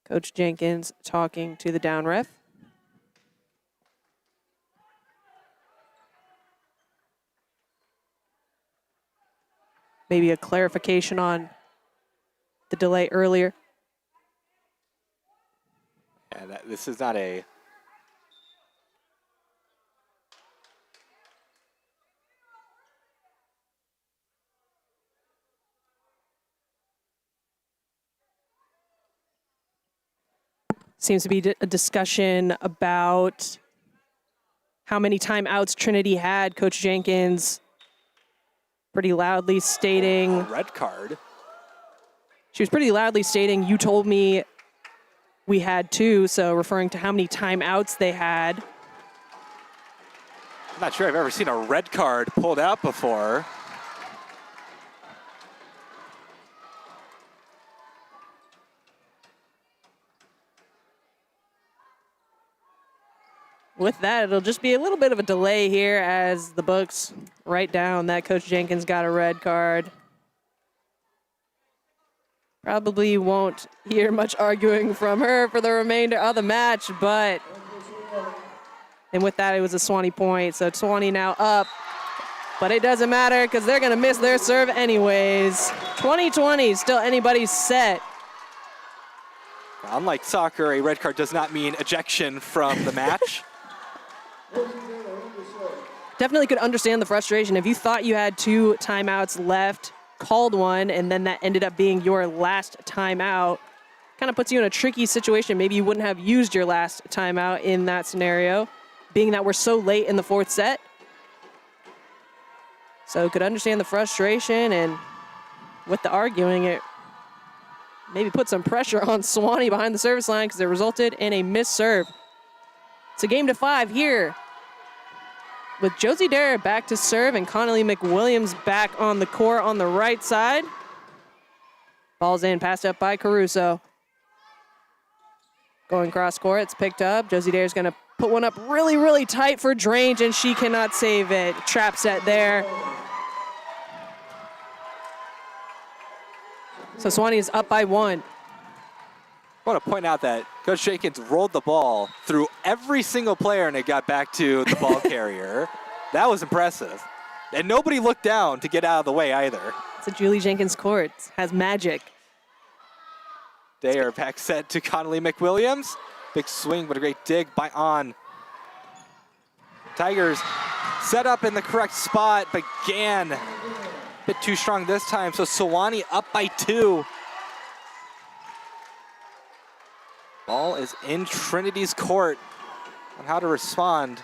[SPEAKER 3] Coach Jenkins talking to the down ref. Maybe a clarification on the delay earlier.
[SPEAKER 2] Yeah, this is not a...
[SPEAKER 3] Seems to be a discussion about how many timeouts Trinity had. Coach Jenkins pretty loudly stating...
[SPEAKER 2] red card.
[SPEAKER 3] She was pretty loudly stating, you told me we had 2, so referring to how many timeouts they had.
[SPEAKER 2] I'm not sure I've ever seen a red card pulled out before.
[SPEAKER 3] With that, it'll just be a little bit of a delay here as the books write down that Coach Jenkins got a red card. Probably won't hear much arguing from her for the remainder of the match, but and with that, it was a Sewanee point. So Sewanee now up, but it doesn't matter because they're going to miss their serve anyways. 20-20, still anybody's set.
[SPEAKER 2] Unlike soccer, a red card does not mean ejection from the match.
[SPEAKER 3] Definitely could understand the frustration. If you thought you had 2 timeouts left, called one, and then that ended up being your last timeout, kind of puts you in a tricky situation. Maybe you wouldn't have used your last timeout in that scenario, being that we're so late in the 4th set. So could understand the frustration, and with the arguing, it maybe put some pressure on Sewanee behind the service line because it resulted in a missed serve. It's a game to 5 here, with Josie Dare back to serve and Connolly McWilliams back on the court on the right side. Ball's in, passed up by Caruso. Going cross court, it's picked up. Josie Dare's gonna put one up really, really tight for Drange, and she cannot save it. Trap set there. So Sewanee is up by 1.
[SPEAKER 2] I want to point out that Coach Jenkins rolled the ball through every single player and it got back to the ball carrier. That was impressive. And nobody looked down to get out of the way either.
[SPEAKER 3] It's a Julie Jenkins court. Has magic.
[SPEAKER 2] Dare back set to Connolly McWilliams. Big swing, but a great dig by On. Tigers set up in the correct spot, but Gann a bit too strong this time. So Sewanee up by 2. Ball is in Trinity's court on how to respond.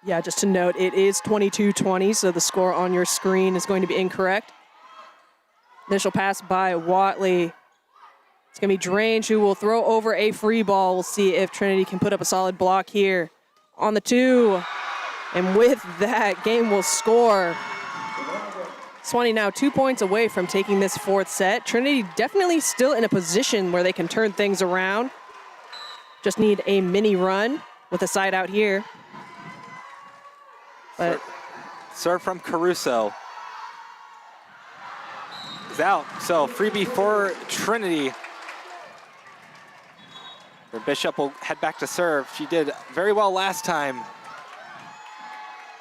[SPEAKER 3] Yeah, just to note, it is 22-20, so the score on your screen is going to be incorrect. Initial pass by Watley. It's going to be Drange who will throw over a free ball. We'll see if Trinity can put up a solid block here on the 2. And with that, game will score. Sewanee now 2 points away from taking this 4th set. Trinity definitely still in a position where they can turn things around. Just need a mini run with a side out here. But
[SPEAKER 2] serve from Caruso. Is out, so freebie for Trinity. Bishop will head back to serve. She did very well last time.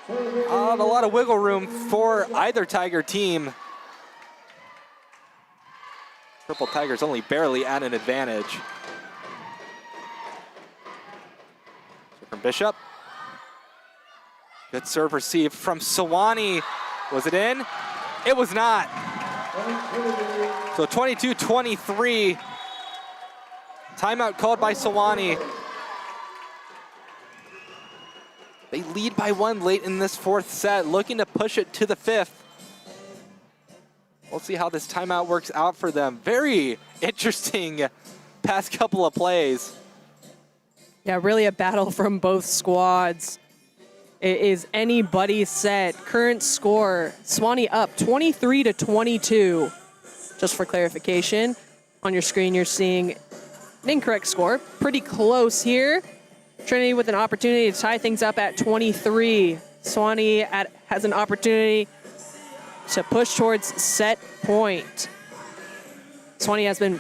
[SPEAKER 2] A lot of wiggle room for either Tiger team. Purple Tigers only barely at an advantage. So from Bishop. Good serve received from Sewanee. Was it in? It was not. So 22-23. Timeout called by Sewanee. They lead by 1 late in this 4th set, looking to push it to the 5th. We'll see how this timeout works out for them. Very interesting past couple of plays.
[SPEAKER 3] yeah, really a battle from both squads. It is anybody's set. Current score, Sewanee up 23-22. Just for clarification, on your screen you're seeing an incorrect score. Pretty close here. Trinity with an opportunity to tie things up at 23. Sewanee has an opportunity to push towards set point. Sewanee has been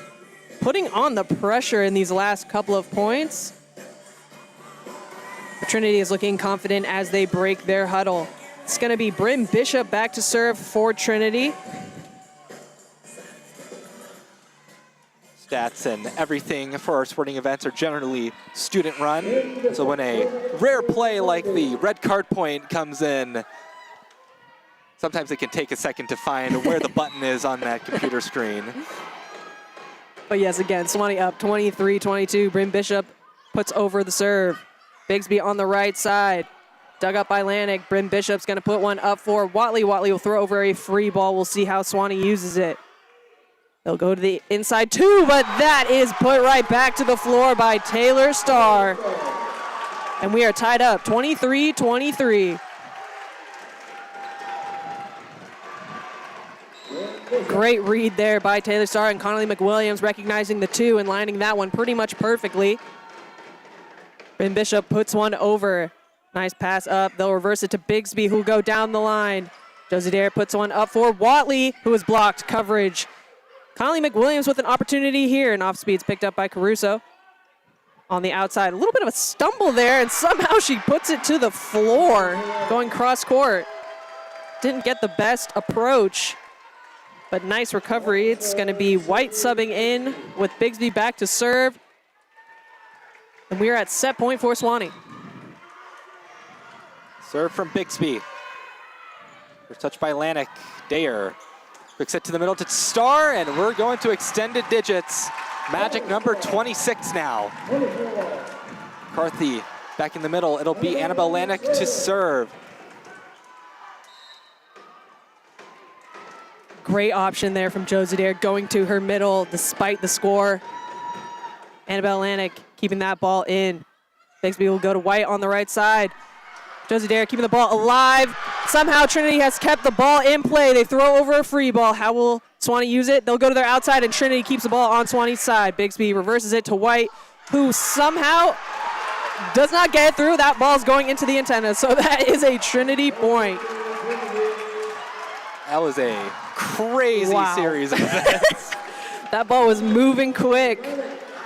[SPEAKER 3] putting on the pressure in these last couple of points. But Trinity is looking confident as they break their huddle. It's going to be Bryn Bishop back to serve for Trinity.
[SPEAKER 2] Stats and everything for our sporting events are generally student run. So when a rare play like the red card point comes in, sometimes it can take a second to find where the button is on that computer screen.
[SPEAKER 3] But yes, again, Sewanee up 23-22. Bryn Bishop puts over the serve. Bigsby on the right side. Dug up by Lanik. Bryn Bishop's going to put one up for Watley. Watley will throw over a free ball. We'll see how Sewanee uses it. They'll go to the inside too, but that is put right back to the floor by Taylor Starr. And we are tied up 23-23. Great read there by Taylor Starr, and Connolly McWilliams recognizing the 2 and lining that one pretty much perfectly. Bryn Bishop puts one over. Nice pass up. They'll reverse it to Bigsby, who'll go down the line. Josie Dare puts one up for Watley, who is blocked. Coverage Conley McWilliams with an opportunity here, and off speed's picked up by Caruso. On the outside, a little bit of a stumble there, and somehow she puts it to the floor, going cross court. Didn't get the best approach, but nice recovery. It's going to be White subbing in with Bigsby back to serve. And we are at set point for Sewanee.
[SPEAKER 2] Serve from Bixby. First touch by Lanik. Dayer. Quick set to the middle to Star, and we're going to extended digits. Magic number 26 now. McCarthy back in the middle. It'll be Annabelle Lanik to serve.
[SPEAKER 3] Great option there from Josie Dare, going to her middle despite the score. Annabelle Lanik keeping that ball in. Bigsby will go to White on the right side. Josie Dare keeping the ball alive. Somehow Trinity has kept the ball in play. They throw over a free ball. How will Sewanee use it? They'll go to their outside, and Trinity keeps the ball on Sewanee's side. Bigsby reverses it to White, who somehow does not get it through. That ball's going into the antenna, so that is a Trinity point.
[SPEAKER 2] That was a crazy series of events.
[SPEAKER 3] That ball was moving quick.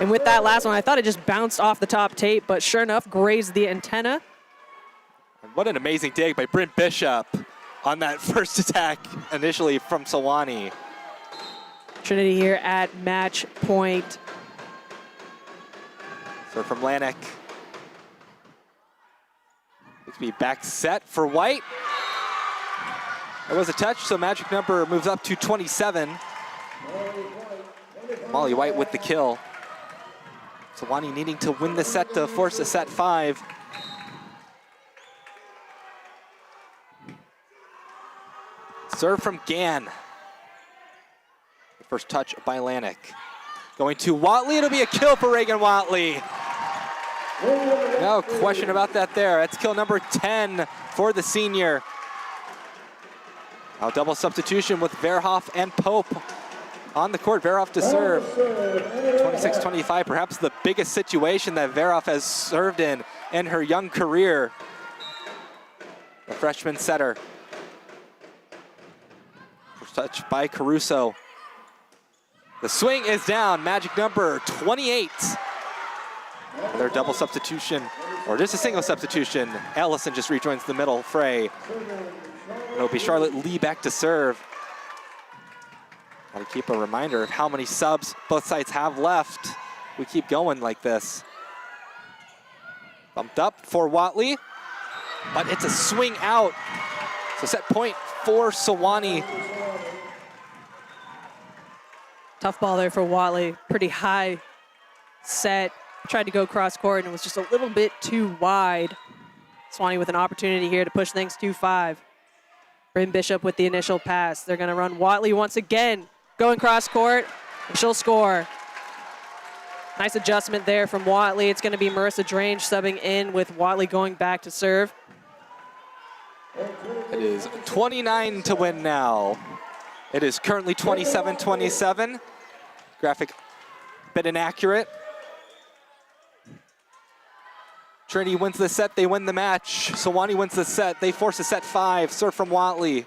[SPEAKER 3] And with that last one, I thought it just bounced off the top tape, but sure enough, grazed the antenna.
[SPEAKER 2] What an amazing dig by Bryn Bishop on that first attack initially from Sewanee.
[SPEAKER 3] Trinity here at match point.
[SPEAKER 2] So from Lanik. Bixby back set for White. There was a touch, so magic number moves up to 27. Molly White with the kill. Sewanee needing to win the set to force a set 5. Serve from Gann. First touch by Lanik. Going to Watley, it'll be a kill for Reagan Watley. No question about that there. That's kill number 10 for the senior. Now double substitution with Verhoff and Pope on the court. Verhoff to serve. 26-25, perhaps the biggest situation that Verhoff has served in her young career. The freshman setter. First touch by Caruso. The swing is down. Magic number 28. Their double substitution, or just a single substitution. Allison just rejoins the middle fray. It'll be Charlotte Lee back to serve. Gotta keep a reminder of how many subs both sides have left. We keep going like this. Bumped up for Watley, but it's a swing out. So set point for Sewanee.
[SPEAKER 3] Tough ball there for Watley. Pretty high set. Tried to go cross court and it was just a little bit too wide. Sewanee with an opportunity here to push things 2-5. Bryn Bishop with the initial pass. They're gonna run Watley once again. Going cross court, and she'll score. Nice adjustment there from Watley. It's gonna be Marissa Drange subbing in with Watley going back to serve.
[SPEAKER 2] It is 29 to win now. It is currently 27-27. Graphic a bit inaccurate. Trinity wins the set, they win the match. Sewanee wins the set, they force a set 5. Serve from Watley.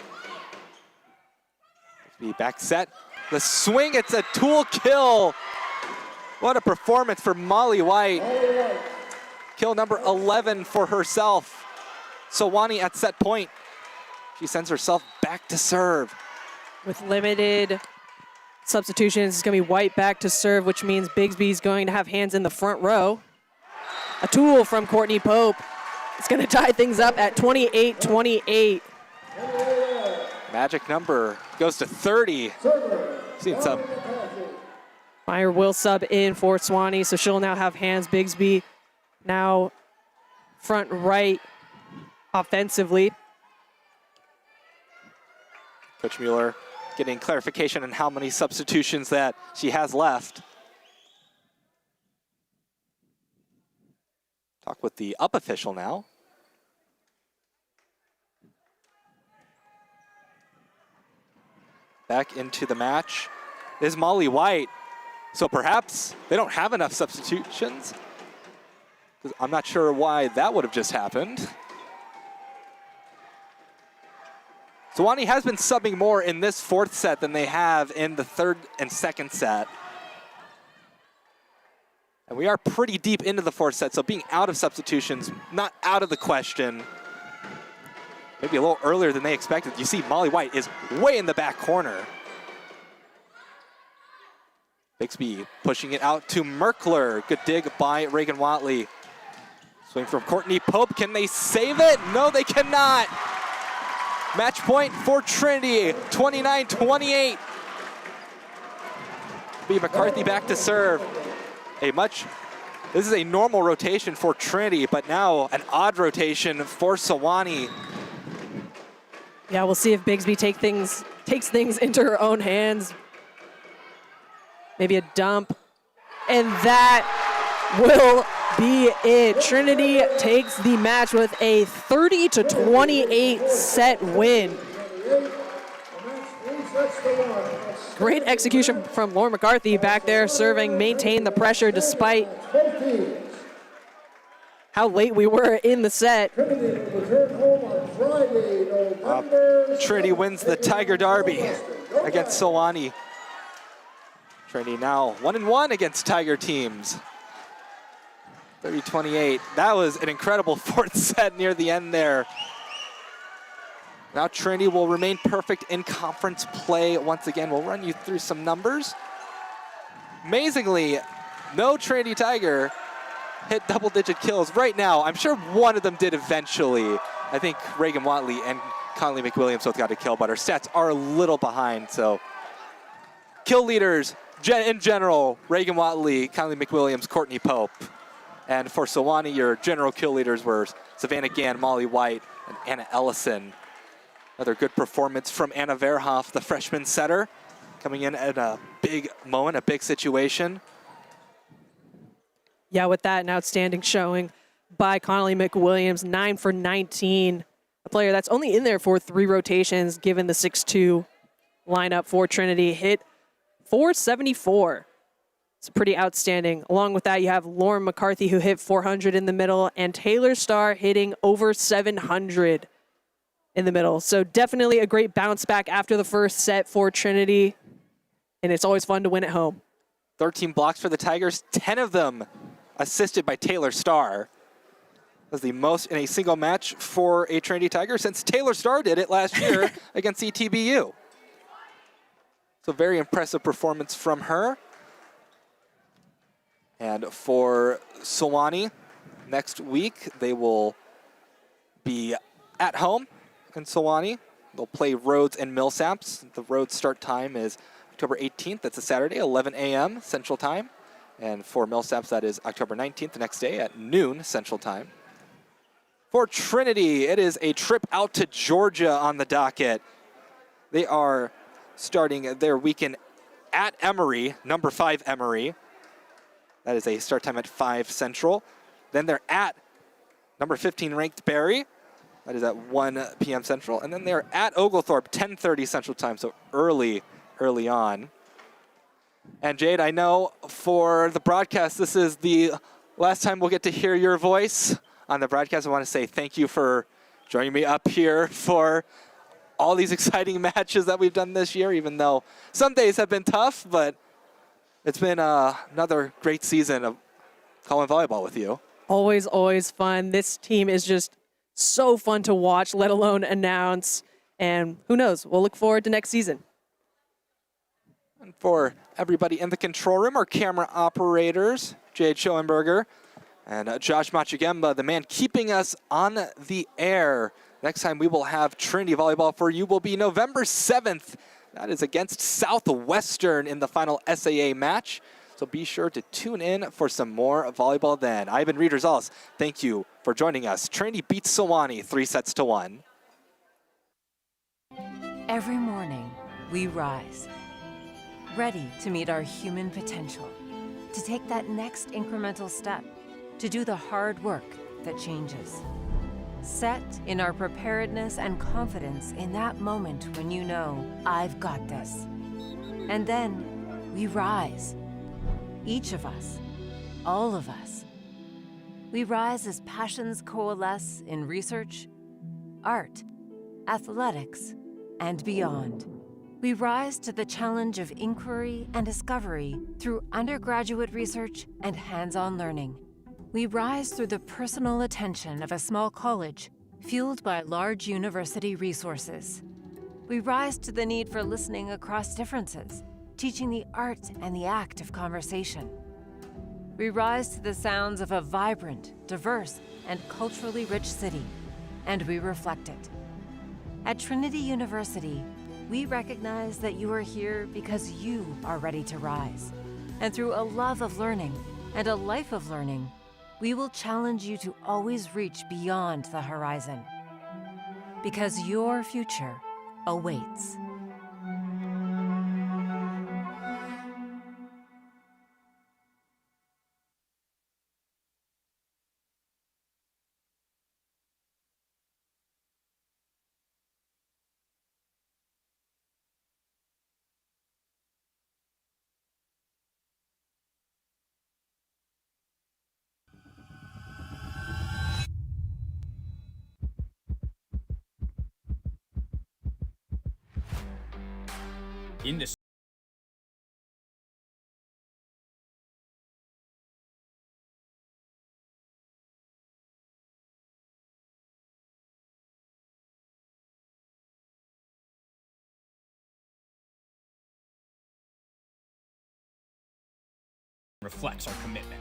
[SPEAKER 2] Back set. The swing, it's a tool kill. What a performance for Molly White. Kill number 11 for herself. Sewanee at set point. She sends herself back to serve.
[SPEAKER 3] With limited substitutions, it's gonna be White back to serve, which means Bigsby's going to have hands in the front row. A tool from Courtney Pope. It's gonna tie things up at 28-28.
[SPEAKER 2] Magic number goes to 30. Seen some.
[SPEAKER 3] Meyer will sub in for Sewanee, so she'll now have hands. Bigsby now front right offensively.
[SPEAKER 2] Coach Mueller getting clarification on how many substitutions that she has left. Talk with the up official now. Back into the match is Molly White. So perhaps they don't have enough substitutions. I'm not sure why that would have just happened. Sewanee has been subbing more in this fourth set than they have in the third and second set. And we are pretty deep into the fourth set, so being out of substitutions, not out of the question. Maybe a little earlier than they expected. You see Molly White is way in the back corner. Bixby pushing it out to Merkler. Good dig by Reagan Watley. Swing from Courtney Pope. Can they save it? No, they cannot. Match point for Trinity, 29-28. B. McCarthy back to serve. This is a normal rotation for Trinity, but now an odd rotation for Sewanee.
[SPEAKER 3] Yeah, we'll see if Bigsby takes things into her own hands. Maybe a dump. And that will be it. Trinity takes the match with a 30-28 set win. Great execution from Lauren McCarthy back there serving, maintained the pressure despite how late we were in the set.
[SPEAKER 2] Trinity wins the Tiger Derby against Sewanee. Trinity now 1-1 against Tiger teams. 30-28. That was an incredible fourth set near the end there. Now Trinity will remain perfect in conference play once again. We'll run you through some numbers. Amazingly, no Trinity Tiger hit double-digit kills right now. I'm sure one of them did eventually. I think Reagan Watley and Conley McWilliams both got a kill, but our stats are a little behind, so. Kill leaders in general, Reagan Watley, Conley McWilliams, Courtney Pope. And for Sewanee, your general kill leaders were Savannah Gann, Molly White, and Anna Ellison. Another good performance from Anna Verhoff, the freshman setter, coming in at a big moment, a big situation.
[SPEAKER 3] Yeah, with that, an outstanding showing by Conley McWilliams, 9 for 19. A player that's only in there for 3 rotations, given the 6'2" lineup for Trinity. Hit 474. It's pretty outstanding. Along with that, you have Lauren McCarthy, who hit 400 in the middle, and Taylor Starr hitting over 700 in the middle. So definitely a great bounce back after the first set for Trinity, and it's always fun to win at home.
[SPEAKER 2] 13 blocks for the Tigers, 10 of them assisted by Taylor Starr. That was the most in a single match for a Trinity Tiger since Taylor Starr did it last year against ETBU. So very impressive performance from her. And for Sewanee, next week they will be at home in Sewanee. They'll play Rhodes and Millsaps. The Rhodes start time is October 18th. That's a Saturday, 11 a.m. Central Time. And for Millsaps, that is October 19th, the next day at noon Central Time. For Trinity, it is a trip out to Georgia on the docket. They are starting their weekend at Emory, number 5 Emory. That is a start time at 5 Central. Then they're at number 15 ranked Barry. That is at 1 p.m. Central. And then they're at Oglethorpe, 10:30 Central Time, so early on. And Jade, I know for the broadcast, this is the last time we'll get to hear your voice on the broadcast. I want to say thank you for joining me up here for all these exciting matches that we've done this year, even though some days have been tough, but it's been another great season of calling volleyball with you.
[SPEAKER 3] Always, always fun. This team is just so fun to watch, let alone announce. And who knows, we'll look forward to next season.
[SPEAKER 2] And for everybody in the control room, our camera operators, Jade Schoenberger and Josh Machigemba, the man keeping us on the air. Next time we will have Trinity Volleyball for you will be November 7th. That is against Southwestern in the final SAA match. So be sure to tune in for some more volleyball then. I've been Reed Rosales. Thank you for joining us. Trinity beats Sewanee 3-1.
[SPEAKER 1] Every morning, we rise, ready to meet our human potential, to take that next incremental step, to do the hard work that changes. Set in our preparedness and confidence in that moment when you know, I've got this. And then we rise. Each of us, all of us. We rise as passions coalesce in research, art, athletics, and beyond. We rise to the challenge of inquiry and discovery through undergraduate research and hands-on learning. We rise through the personal attention of a small college, fueled by large university resources. We rise to the need for listening across differences, teaching the art and the act of conversation. We rise to the sounds of a vibrant, diverse, and culturally rich city, and we reflect it. At Trinity University, we recognize that you are here because you are ready to rise. And through a love of learning and a life of learning, we will challenge you to always reach beyond the horizon. Because your future awaits.
[SPEAKER 5] In this reflects our commitment.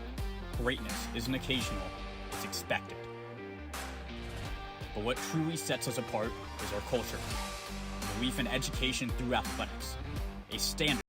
[SPEAKER 5] Greatness isn't occasional, it's expected. But what truly sets us apart is our culture. Belief in education through athletics. A standard